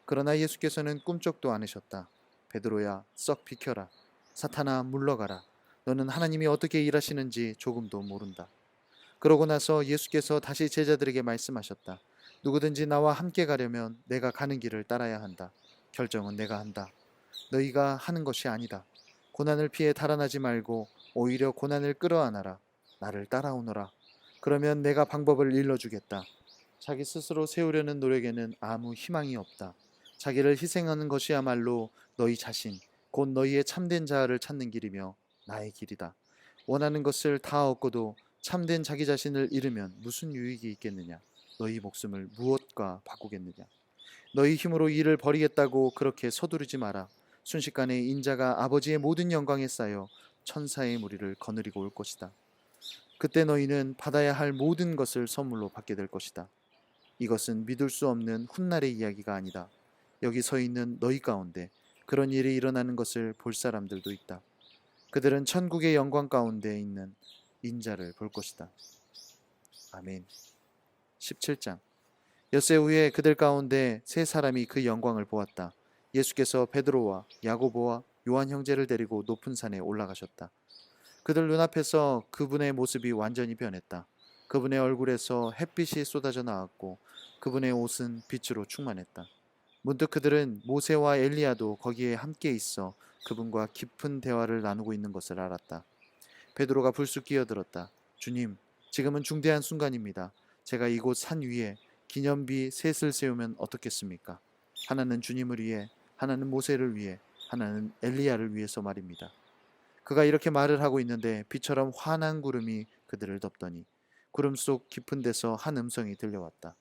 그러나 예수께서는 꿈쩍도 않으셨다. 베드로야, 썩 비켜라. 사탄아, 물러가라. 너는 하나님이 어떻게 일하시는지 조금도 모른다. 그러고 나서 예수께서 다시 제자들에게 말씀하셨다. 누구든지 나와 함께 가려면 내가 가는 길을 따라야 한다. 결정은 내가 한다. 너희가 하는 것이 아니다. 고난을 피해 달아나지 말고 오히려 고난을 끌어안아라. 나를 따라오너라. 그러면 내가 방법을 일러주겠다. 자기 스스로 세우려는 노력에는 아무 희망이 없다. 자기를 희생하는 것이야말로 너희 자신, 곧 너희의 참된 자아를 찾는 길이며 나의 길이다. 원하는 것을 다 얻고도 참된 자기 자신을 잃으면 무슨 유익이 있겠느냐? 너희 목숨을 무엇과 바꾸겠느냐? 너희 힘으로 일을 벌이겠다고 그렇게 서두르지 마라. 순식간에 인자가 아버지의 모든 영광에 쌓여 천사의 무리를 거느리고 올 것이다. 그때 너희는 받아야 할 모든 것을 선물로 받게 될 것이다. 이것은 믿을 수 없는 훗날의 이야기가 아니다. 여기 서 있는 너희 가운데 그런 일이 일어나는 것을 볼 사람들도 있다. 그들은 천국의 영광 가운데 있는 인자를 볼 것이다. 아멘. 17장. 엿새 후에 그들 가운데 세 사람이 그 영광을 보았다. 예수께서 베드로와 야고보와 요한 형제를 데리고 높은 산에 올라가셨다. 그들 눈앞에서 그분의 모습이 완전히 변했다. 그분의 얼굴에서 햇빛이 쏟아져 나왔고 그분의 옷은 빛으로 충만했다. 문득 그들은 모세와 엘리야도 거기에 함께 있어 그분과 깊은 대화를 나누고 있는 것을 알았다. 베드로가 불쑥 끼어들었다. 주님, 지금은 중대한 순간입니다. 제가 이곳 산 위에 기념비 셋을 세우면 어떻겠습니까? 하나는 주님을 위해, 하나는 모세를 위해, 하나는 엘리야를 위해서 말입니다. 그가 이렇게 말을 하고 있는데 비처럼 환한 구름이 그들을 덮더니 구름 속 깊은 데서 한 음성이 들려왔다.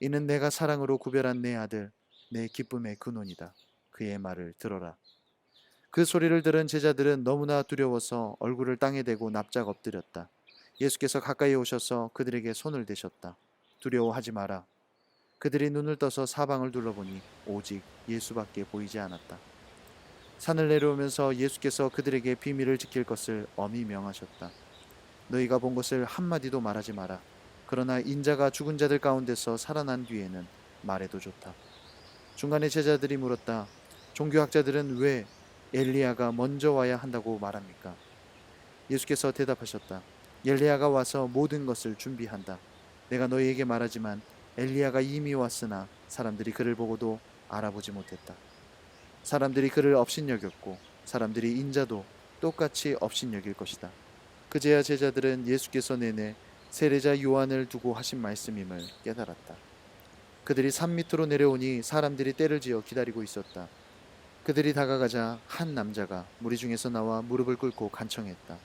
이는 내가 사랑으로 구별한 내 아들, 내 기쁨의 근원이다. 그의 말을 들어라. 그 소리를 들은 제자들은 너무나 두려워서 얼굴을 땅에 대고 납작 엎드렸다. 예수께서 가까이 오셔서 그들에게 손을 대셨다. 두려워하지 마라. 그들이 눈을 떠서 사방을 둘러보니 오직 예수밖에 보이지 않았다. 산을 내려오면서 예수께서 그들에게 비밀을 지킬 것을 엄히 명하셨다. 너희가 본 것을 한마디도 말하지 마라. 그러나 인자가 죽은 자들 가운데서 살아난 뒤에는 말해도 좋다. 중간에 제자들이 물었다. 종교학자들은 왜 엘리야가 먼저 와야 한다고 말합니까? 예수께서 대답하셨다. 엘리야가 와서 모든 것을 준비한다. 내가 너희에게 말하지만 엘리야가 이미 왔으나 사람들이 그를 보고도 알아보지 못했다. 사람들이 그를 업신여겼고 사람들이 인자도 똑같이 업신여길 것이다. 그제야 제자들은 예수께서 내내 세례자 요한을 두고 하신 말씀임을 깨달았다. 그들이 산 밑으로 내려오니 사람들이 떼를 지어 기다리고 있었다. 그들이 다가가자 한 남자가 무리 중에서 나와 무릎을 꿇고 간청했다.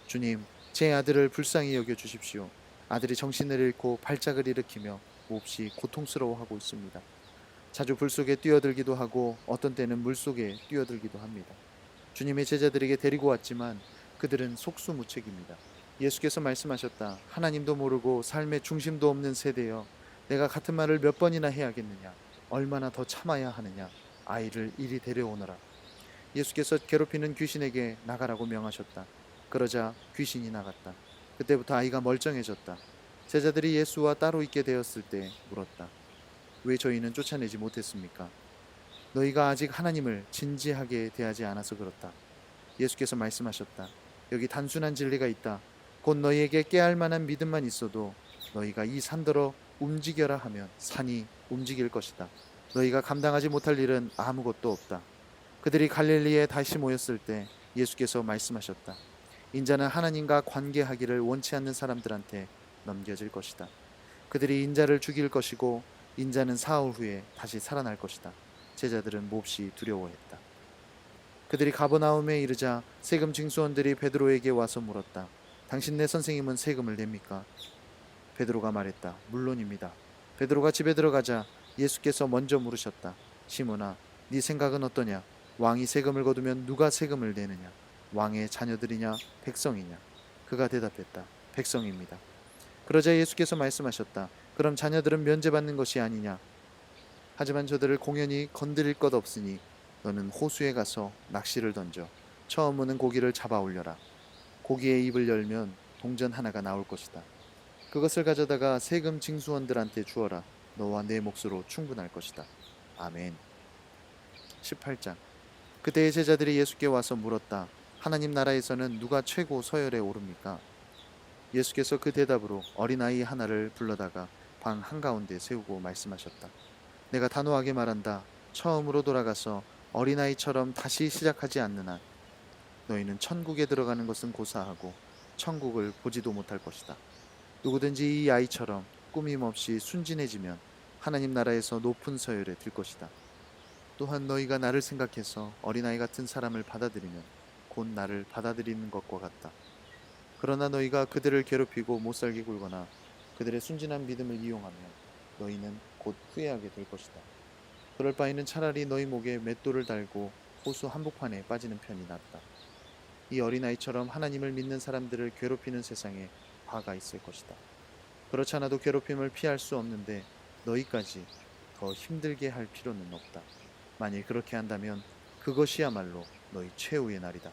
주님, 제 아들을 불쌍히 여겨 주십시오. 아들이 정신을 잃고 발작을 일으키며 몹시 고통스러워하고 있습니다. 자주 불 속에 뛰어들기도 하고 어떤 때는 물 속에 뛰어들기도 합니다. 주님의 제자들에게 데리고 왔지만 그들은 속수무책입니다. 예수께서 말씀하셨다. 하나님도 모르고 삶의 중심도 없는 세대여, 내가 같은 말을 몇 번이나 해야겠느냐? 얼마나 더 참아야 하느냐? 아이를 이리 데려오너라. 예수께서 괴롭히는 귀신에게 나가라고 명하셨다. 그러자 귀신이 나갔다. 그때부터 아이가 멀쩡해졌다. 제자들이 예수와 따로 있게 되었을 때 물었다. 왜 저희는 쫓아내지 못했습니까? 너희가 아직 하나님을 진지하게 대하지 않아서 그렇다. 예수께서 말씀하셨다. 여기 단순한 진리가 있다. 곧 너희에게 깨알 만한 믿음만 있어도 너희가 이 산더러 움직여라 하면 산이 움직일 것이다. 너희가 감당하지 못할 일은 아무것도 없다. 그들이 갈릴리에 다시 모였을 때 예수께서 말씀하셨다. 인자는 하나님과 관계하기를 원치 않는 사람들한테 넘겨질 것이다. 그들이 인자를 죽일 것이고 인자는 사흘 후에 다시 살아날 것이다. 제자들은 몹시 두려워했다. 그들이 가버나움에 이르자 세금 징수원들이 베드로에게 와서 물었다. 당신 네 선생님은 세금을 냅니까? 베드로가 말했다. 물론입니다. 베드로가 집에 들어가자 예수께서 먼저 물으셨다. 시몬아, 네 생각은 어떠냐? 왕이 세금을 거두면 누가 세금을 내느냐? 왕의 자녀들이냐? 백성이냐? 그가 대답했다. 백성입니다. 그러자 예수께서 말씀하셨다. 그럼 자녀들은 면제받는 것이 아니냐? 하지만 저들을 공연히 건드릴 것 없으니 너는 호수에 가서 낚시를 던져 처음 오는 고기를 잡아 올려라. 고기의 입을 열면 동전 하나가 나올 것이다. 그것을 가져다가 세금 징수원들한테 주어라. 너와 내 몫으로 충분할 것이다. 아멘. 18장. 그때의 제자들이 예수께 와서 물었다. 하나님 나라에서는 누가 최고 서열에 오릅니까? 예수께서 그 대답으로 어린아이 하나를 불러다가 방 한가운데 세우고 말씀하셨다. 내가 단호하게 말한다. 처음으로 돌아가서 어린아이처럼 다시 시작하지 않는 한 너희는 천국에 들어가는 것은 고사하고 천국을 보지도 못할 것이다. 누구든지 이 아이처럼 꾸밈없이 순진해지면 하나님 나라에서 높은 서열에 들 것이다. 또한 너희가 나를 생각해서 어린아이 같은 사람을 받아들이면 곧 나를 받아들이는 것과 같다. 그러나 너희가 그들을 괴롭히고 못살게 굴거나 그들의 순진한 믿음을 이용하면 너희는 곧 후회하게 될 것이다. 그럴 바에는 차라리 너희 목에 맷돌을 달고 호수 한복판에 빠지는 편이 낫다. 이 어린아이처럼 하나님을 믿는 사람들을 괴롭히는 세상에 화가 있을 것이다. 그렇지 않아도 괴롭힘을 피할 수 없는데 너희까지 더 힘들게 할 필요는 없다. 만일 그렇게 한다면 그것이야말로 너희 최후의 날이다.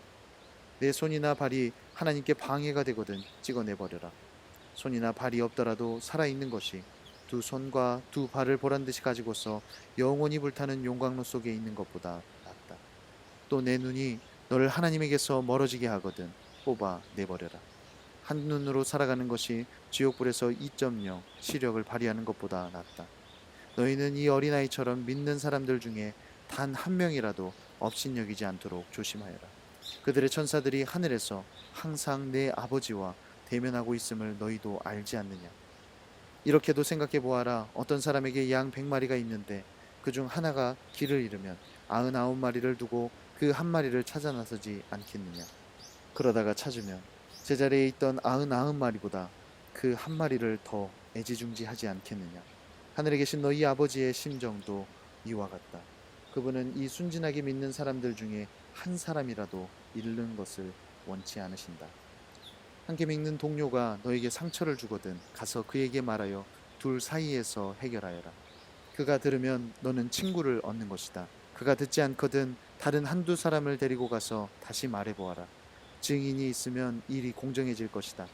내 손이나 발이 하나님께 방해가 되거든 찍어내버려라. 손이나 발이 없더라도 살아있는 것이 두 손과 두 발을 보란듯이 가지고서 영원히 불타는 용광로 속에 있는 것보다 낫다. 또 내 눈이 너를 하나님에게서 멀어지게 하거든 뽑아 내버려라. 한 눈으로 살아가는 것이 지옥불에서 2.0 시력을 발휘하는 것보다 낫다. 너희는 이 어린아이처럼 믿는 사람들 중에 단 한 명이라도 업신여기지 않도록 조심하여라. 그들의 천사들이 하늘에서 항상 내 아버지와 대면하고 있음을 너희도 알지 않느냐? 이렇게도 생각해 보아라. 어떤 사람에게 양 100마리가 있는데 그중 하나가 길을 잃으면 99마리를 두고 그 한 마리를 찾아 나서지 않겠느냐? 그러다가 찾으면 제자리에 있던 99마리보다 그 한 마리를 더 애지중지하지 않겠느냐? 하늘에 계신 너희 아버지의 심정도 이와 같다. 그분은 이 순진하게 믿는 사람들 중에 한 사람이라도 잃는 것을 원치 않으신다. 함께 믿는 동료가 너에게 상처를 주거든 가서 그에게 말하여 둘 사이에서 해결하여라. 그가 들으면 너는 친구를 얻는 것이다. 그가 듣지 않거든 다른 한두 사람을 데리고 가서 다시 말해보아라. 증인이 있으면 일이 공정해질 것이다.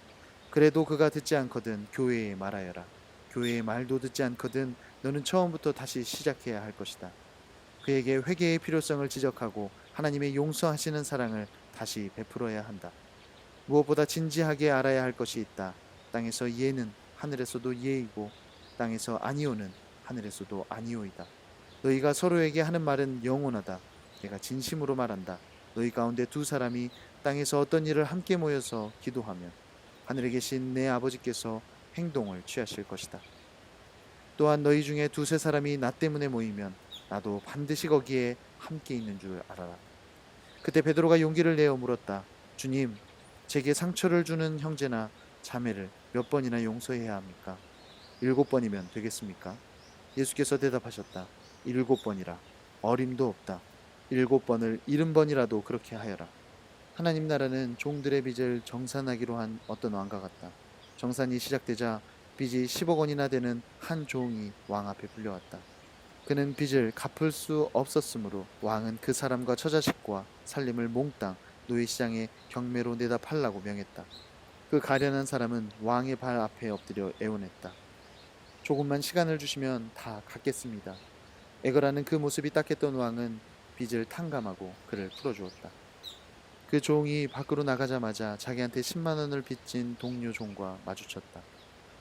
그래도 그가 듣지 않거든 교회에 말하여라. 교회의 말도 듣지 않거든 너는 처음부터 다시 시작해야 할 것이다. 그에게 회개의 필요성을 지적하고 하나님의 용서하시는 사랑을 다시 베풀어야 한다. 무엇보다 진지하게 알아야 할 것이 있다. 땅에서 예는 하늘에서도 예이고 땅에서 아니오는 하늘에서도 아니오이다. 너희가 서로에게 하는 말은 영원하다. 내가 진심으로 말한다. 너희 가운데 두 사람이 땅에서 어떤 일을 함께 모여서 기도하면 하늘에 계신 내 아버지께서 행동을 취하실 것이다. 또한 너희 중에 두세 사람이 나 때문에 모이면 나도 반드시 거기에 함께 있는 줄 알아라. 그때 베드로가 용기를 내어 물었다. 주님, 제게 상처를 주는 형제나 자매를 몇 번이나 용서해야 합니까? 7번이면 되겠습니까? 예수께서 대답하셨다. 7번이라. 어림도 없다. 7번을 70번이라도 그렇게 하여라. 하나님 나라는 종들의 빚을 정산하기로 한 어떤 왕과 같다. 정산이 시작되자 빚이 10억 원이나 되는 한 종이 왕 앞에 불려왔다. 그는 빚을 갚을 수 없었으므로 왕은 그 사람과 처자식과 살림을 몽땅 노예시장에 경매로 내다 팔라고 명했다. 그 가련한 사람은 왕의 발 앞에 엎드려 애원했다. 조금만 시간을 주시면 다 갚겠습니다. 애걸하는 그 모습이 딱했던 왕은 빚을 탕감하고 그를 풀어주었다. 그 종이 밖으로 나가자마자 자기한테 10만 원을 빚진 동료 종과 마주쳤다.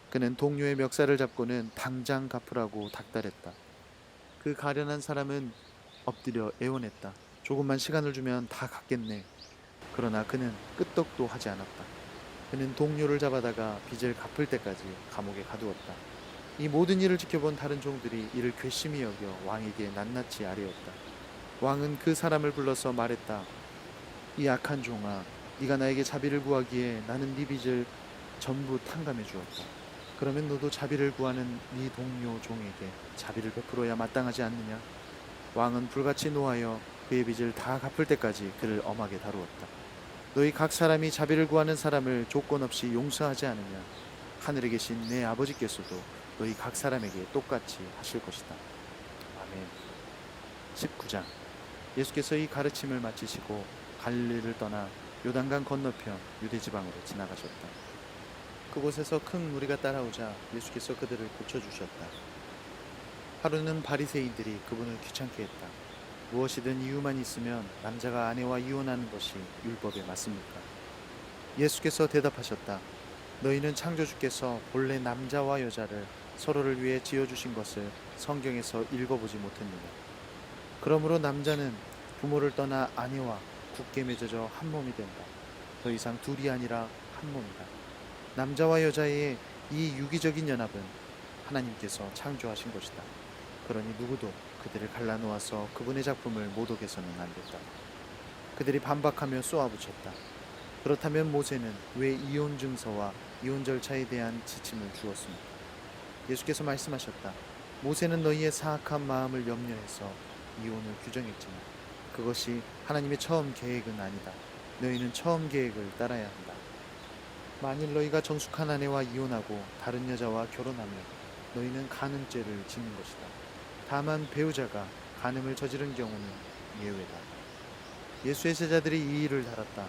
그는 동료의 멱살을 잡고는 당장 갚으라고 닥달했다. 그 가련한 사람은 엎드려 애원했다. 조금만 시간을 주면 다 갚겠네. 그러나 그는 끄떡도 하지 않았다. 그는 동료를 잡아다가 빚을 갚을 때까지 감옥에 가두었다. 이 모든 일을 지켜본 다른 종들이 이를 괘씸히 여겨 왕에게 낱낱이 아뢰었다. 왕은 그 사람을 불러서 말했다. 이 악한 종아, 네가 나에게 자비를 구하기에 나는 네 빚을 전부 탕감해 주었다. 그러면 너도 자비를 구하는 네 동료 종에게 자비를 베풀어야 마땅하지 않느냐? 왕은 불같이 노하여 그의 빚을 다 갚을 때까지 그를 엄하게 다루었다. 너희 각 사람이 자비를 구하는 사람을 조건 없이 용서하지 않으면 하늘에 계신 내 아버지께서도 너희 각 사람에게 똑같이 하실 것이다. 아멘. 19장. 예수께서 이 가르침을 마치시고 갈릴리를 떠나 요단강 건너편 유대 지방으로 지나가셨다. 그곳에서 큰 무리가 따라오자 예수께서 그들을 고쳐주셨다. 하루는 바리새인들이 그분을 귀찮게 했다. 무엇이든 이유만 있으면 남자가 아내와 이혼하는 것이 율법에 맞습니까? 예수께서 대답하셨다. 너희는 창조주께서 본래 남자와 여자를 서로를 위해 지어주신 것을 성경에서 읽어보지 못했느냐? 그러므로 남자는 부모를 떠나 아내와 굳게 맺어져 한 몸이 된다. 더 이상 둘이 아니라 한 몸이다. 남자와 여자의 이 유기적인 연합은 하나님께서 창조하신 것이다. 그러니 누구도 그들을 갈라놓아서 그분의 작품을 모독해서는 안 된다. 그들이 반박하며 쏘아붙였다. 그렇다면 모세는 왜 이혼 증서와 이혼 절차에 대한 지침을 주었습니까? 예수께서 말씀하셨다. 모세는 너희의 사악한 마음을 염려해서 이혼을 규정했지만 그것이 하나님의 처음 계획은 아니다. 너희는 처음 계획을 따라야 한다. 만일 너희가 정숙한 아내와 이혼하고 다른 여자와 결혼하면 너희는 간음죄를 짓는 것이다. 다만 배우자가 간음을 저지른 경우는 예외다. 예수의 제자들이 이 일을 달았다.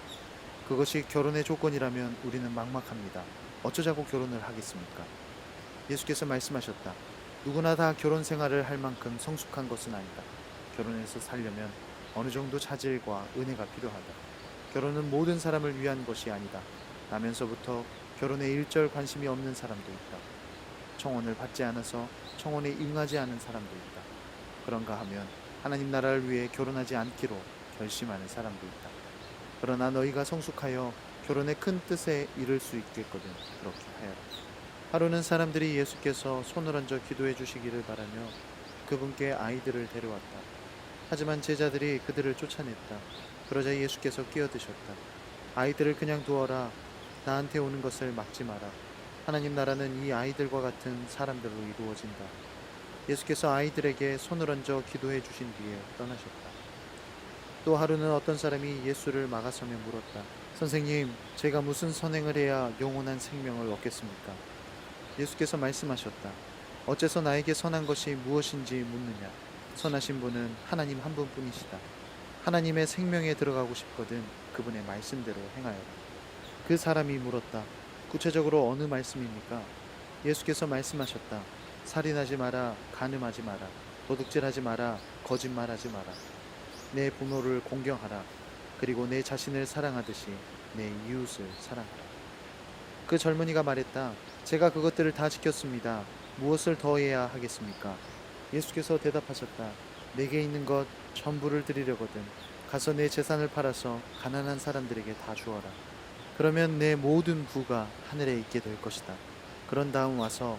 그것이 결혼의 조건이라면 우리는 막막합니다. 어쩌자고 결혼을 하겠습니까? 예수께서 말씀하셨다. 누구나 다 결혼 생활을 할 만큼 성숙한 것은 아니다. 결혼해서 살려면 어느 정도 자질과 은혜가 필요하다. 결혼은 모든 사람을 위한 것이 아니다. 나면서부터 결혼에 일절 관심이 없는 사람도 있다. 청혼을 받지 않아서 청혼에 응하지 않은 사람도 있다. 그런가 하면 하나님 나라를 위해 결혼하지 않기로 결심하는 사람도 있다. 그러나 너희가 성숙하여 결혼의 큰 뜻에 이를 수 있겠거든 그렇게 하여라. 하루는 사람들이 예수께서 손을 얹어 기도해 주시기를 바라며 그분께 아이들을 데려왔다. 하지만 제자들이 그들을 쫓아냈다. 그러자 예수께서 끼어드셨다. 아이들을 그냥 두어라. 나한테 오는 것을 막지 마라. 하나님 나라는 이 아이들과 같은 사람들로 이루어진다. 예수께서 아이들에게 손을 얹어 기도해 주신 뒤에 떠나셨다. 또 하루는 어떤 사람이 예수를 막아서며 물었다. 선생님, 제가 무슨 선행을 해야 영원한 생명을 얻겠습니까? 예수께서 말씀하셨다. 어째서 나에게 선한 것이 무엇인지 묻느냐? 선하신 분은 하나님 한 분뿐이시다. 하나님의 생명에 들어가고 싶거든 그분의 말씀대로 행하여라. 그 사람이 물었다. 구체적으로 어느 말씀입니까? 예수께서 말씀하셨다. 살인하지 마라, 간음하지 마라, 도둑질하지 마라, 거짓말하지 마라. 내 부모를 공경하라. 그리고 내 자신을 사랑하듯이 내 이웃을 사랑하라. 그 젊은이가 말했다. 제가 그것들을 다 지켰습니다. 무엇을 더 해야 하겠습니까? 예수께서 대답하셨다. 내게 있는 것 전부를 드리려거든. 가서 내 재산을 팔아서 가난한 사람들에게 다 주어라. 그러면 내 모든 부가 하늘에 있게 될 것이다. 그런 다음 와서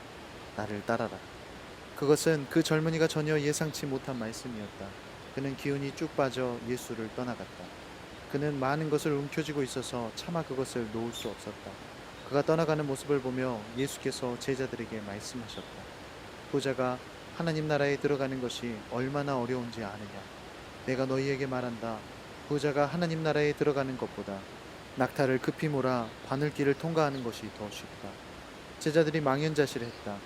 나를 따라라. 그것은 그 젊은이가 전혀 예상치 못한 말씀이었다. 그는 기운이 쭉 빠져 예수를 떠나갔다. 그는 많은 것을 움켜쥐고 있어서 차마 그것을 놓을 수 없었다. 그가 떠나가는 모습을 보며 예수께서 제자들에게 말씀하셨다. 보자가 하나님 나라에 들어가는 것이 얼마나 어려운지 아느냐. 내가 너희에게 말한다. 부자가 하나님 나라에 들어가는 것보다 낙타를 급히 몰아 바늘길을 통과하는 것이 더 쉽다. 제자들이 망연자실했다.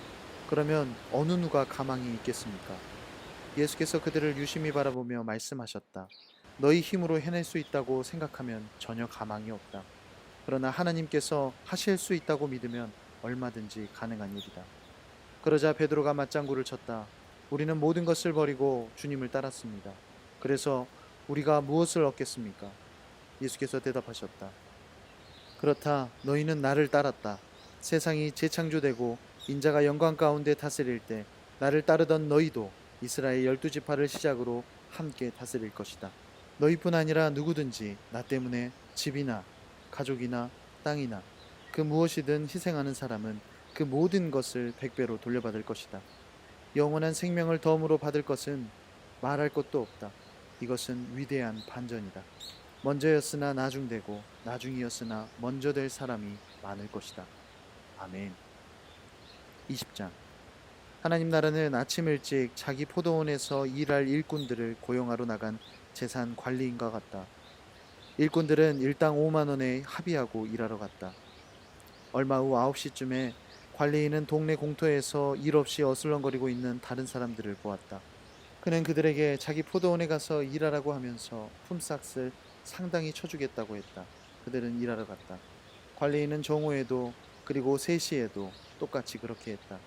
그러면 어느 누가 가망이 있겠습니까? 예수께서 그들을 유심히 바라보며 말씀하셨다. 너희 힘으로 해낼 수 있다고 생각하면 전혀 가망이 없다. 그러나 하나님께서 하실 수 있다고 믿으면 얼마든지 가능한 일이다. 그러자 베드로가 맞장구를 쳤다. 우리는 모든 것을 버리고 주님을 따랐습니다. 그래서 우리가 무엇을 얻겠습니까? 예수께서 대답하셨다. 그렇다. 너희는 나를 따랐다. 세상이 재창조되고 인자가 영광 가운데 다스릴 때 나를 따르던 너희도 이스라엘 12지파를 시작으로 함께 다스릴 것이다. 너희뿐 아니라 누구든지 나 때문에 집이나 가족이나 땅이나 그 무엇이든 희생하는 사람은 그 모든 것을 100배로 돌려받을 것이다. 영원한 생명을 덤으로 받을 것은 말할 것도 없다. 이것은 위대한 반전이다. 먼저였으나 나중되고 나중이었으나 먼저 될 사람이 많을 것이다. 아멘. 20장. 하나님 나라는 아침 일찍 자기 포도원에서 일할 일꾼들을 고용하러 나간 재산 관리인과 같다. 일꾼들은 일당 5만 원에 합의하고 일하러 갔다. 얼마 후 9시쯤에 관리인은 동네 공터에서 일 없이 어슬렁거리고 있는 다른 사람들을 보았다. 그는 그들에게 자기 포도원에 가서 일하라고 하면서 품삯을 상당히 쳐주겠다고 했다. 그들은 일하러 갔다. 관리인은 정오에도 그리고 3시에도 똑같이 그렇게 했다.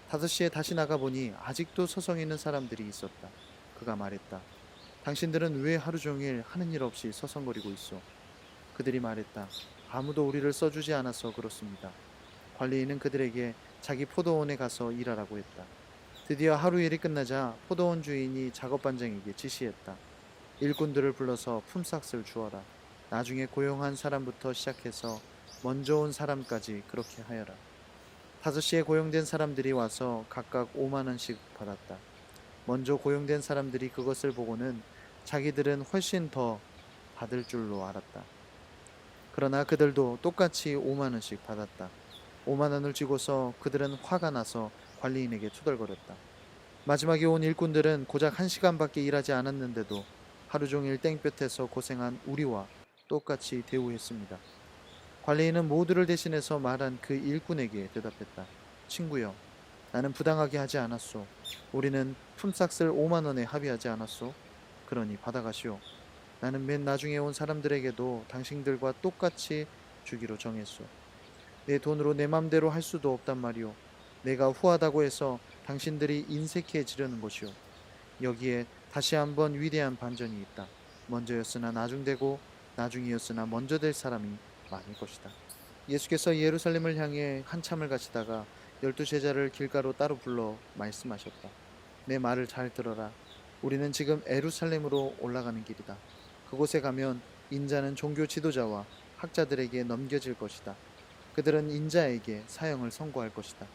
5시에 다시 나가보니 아직도 서성이는 사람들이 있었다. 그가 말했다. 당신들은 왜 하루 종일 하는 일 없이 서성거리고 있어? 그들이 말했다. 아무도 우리를 써주지 않아서 그렇습니다. 관리인은 그들에게 자기 포도원에 가서 일하라고 했다. 드디어 하루 일이 끝나자 포도원 주인이 작업반장에게 지시했다. 일꾼들을 불러서 품삯을 주어라. 나중에 고용한 사람부터 시작해서 먼저 온 사람까지 그렇게 하여라. 5시에 고용된 사람들이 와서 각각 5만 원씩 받았다. 먼저 고용된 사람들이 그것을 보고는 자기들은 훨씬 더 받을 줄로 알았다. 그러나 그들도 똑같이 5만 원씩 받았다. 5만 원을 쥐고서 그들은 화가 나서 관리인에게 투덜거렸다. 마지막에 온 일꾼들은 고작 1시간밖에 일하지 않았는데도 하루 종일 땡볕에서 고생한 우리와 똑같이 대우했습니다. 관리인은 모두를 대신해서 말한 그 일꾼에게 대답했다. 친구여, 나는 부당하게 하지 않았소. 우리는 품삯을 5만 원에 합의하지 않았소. 그러니 받아가시오. 나는 맨 나중에 온 사람들에게도 당신들과 똑같이 주기로 정했소. 내 돈으로 내 맘대로 할 수도 없단 말이오. 내가 후하다고 해서 당신들이 인색해지려는 것이오. 여기에 다시 한번 위대한 반전이 있다. 먼저였으나 나중되고 나중이었으나 먼저 될 사람이 많을 것이다. 예수께서 예루살렘을 향해 한참을 가시다가 12제자를 길가로 따로 불러 말씀하셨다. 내 말을 잘 들어라. 우리는 지금 예루살렘으로 올라가는 길이다. 그곳에 가면 인자는 종교 지도자와 학자들에게 넘겨질 것이다. 그들은 인자에게 사형을 선고할 것이다.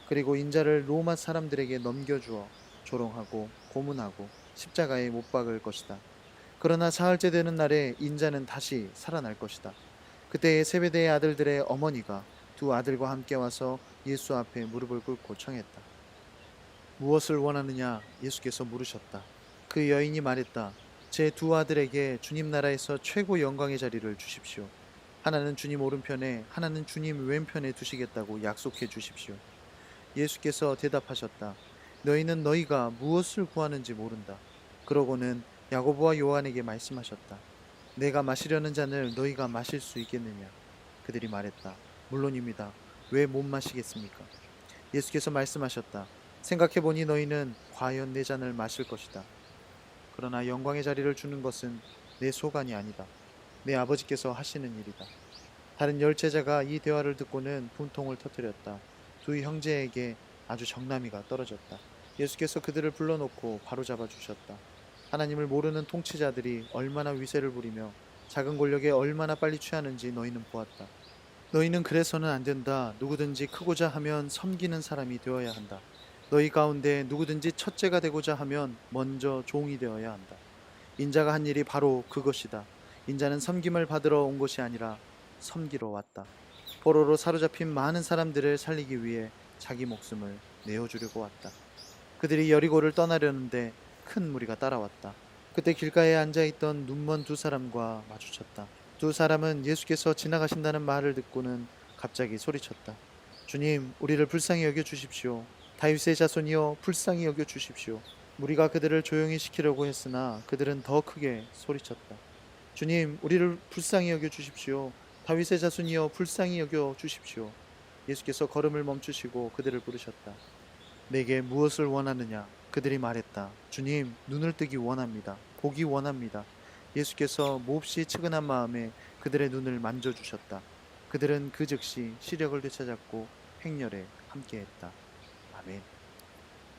그리고 인자를 로마 사람들에게 넘겨주어 조롱하고 고문하고 십자가에 못 박을 것이다. 그러나 사흘째 되는 날에 인자는 다시 살아날 것이다. 그때에 세베대의 아들들의 어머니가 두 아들과 함께 와서 예수 앞에 무릎을 꿇고 청했다. 무엇을 원하느냐? 예수께서 물으셨다. 그 여인이 말했다. 제 두 아들에게 주님 나라에서 최고 영광의 자리를 주십시오. 하나는 주님 오른편에 하나는 주님 왼편에 두시겠다고 약속해 주십시오. 예수께서 대답하셨다. 너희는 너희가 무엇을 구하는지 모른다. 그러고는 야고보와 요한에게 말씀하셨다. 내가 마시려는 잔을 너희가 마실 수 있겠느냐? 그들이 말했다. 물론입니다. 왜 못 마시겠습니까? 예수께서 말씀하셨다. 생각해보니 너희는 과연 내 잔을 마실 것이다. 그러나 영광의 자리를 주는 것은 내 소관이 아니다. 내 아버지께서 하시는 일이다. 다른 열 제자가 이 대화를 듣고는 분통을 터뜨렸다. 두 형제에게 아주 정나미가 떨어졌다. 예수께서 그들을 불러놓고 바로잡아 주셨다. 하나님을 모르는 통치자들이 얼마나 위세를 부리며 작은 권력에 얼마나 빨리 취하는지 너희는 보았다. 너희는 그래서는 안 된다. 누구든지 크고자 하면 섬기는 사람이 되어야 한다. 너희 가운데 누구든지 첫째가 되고자 하면 먼저 종이 되어야 한다. 인자가 한 일이 바로 그것이다. 인자는 섬김을 받으러 온 것이 아니라 섬기러 왔다. 포로로 사로잡힌 많은 사람들을 살리기 위해 자기 목숨을 내어주려고 왔다. 그들이 여리고를 떠나려는데 큰 무리가 따라왔다. 그때 길가에 앉아있던 눈먼 두 사람과 마주쳤다. 두 사람은 예수께서 지나가신다는 말을 듣고는 갑자기 소리쳤다. 주님, 우리를 불쌍히 여겨 주십시오. 다윗의 자손이여 불쌍히 여겨 주십시오. 무리가 그들을 조용히 시키려고 했으나 그들은 더 크게 소리쳤다. 주님, 우리를 불쌍히 여겨 주십시오. 다윗의 자손이여 불쌍히 여겨 주십시오. 예수께서 걸음을 멈추시고 그들을 부르셨다. 내게 무엇을 원하느냐? 그들이 말했다. 주님, 눈을 뜨기 원합니다. 보기 원합니다. 예수께서 몹시 측은한 마음에 그들의 눈을 만져주셨다. 그들은 그 즉시 시력을 되찾았고 행렬에 함께했다. 아멘.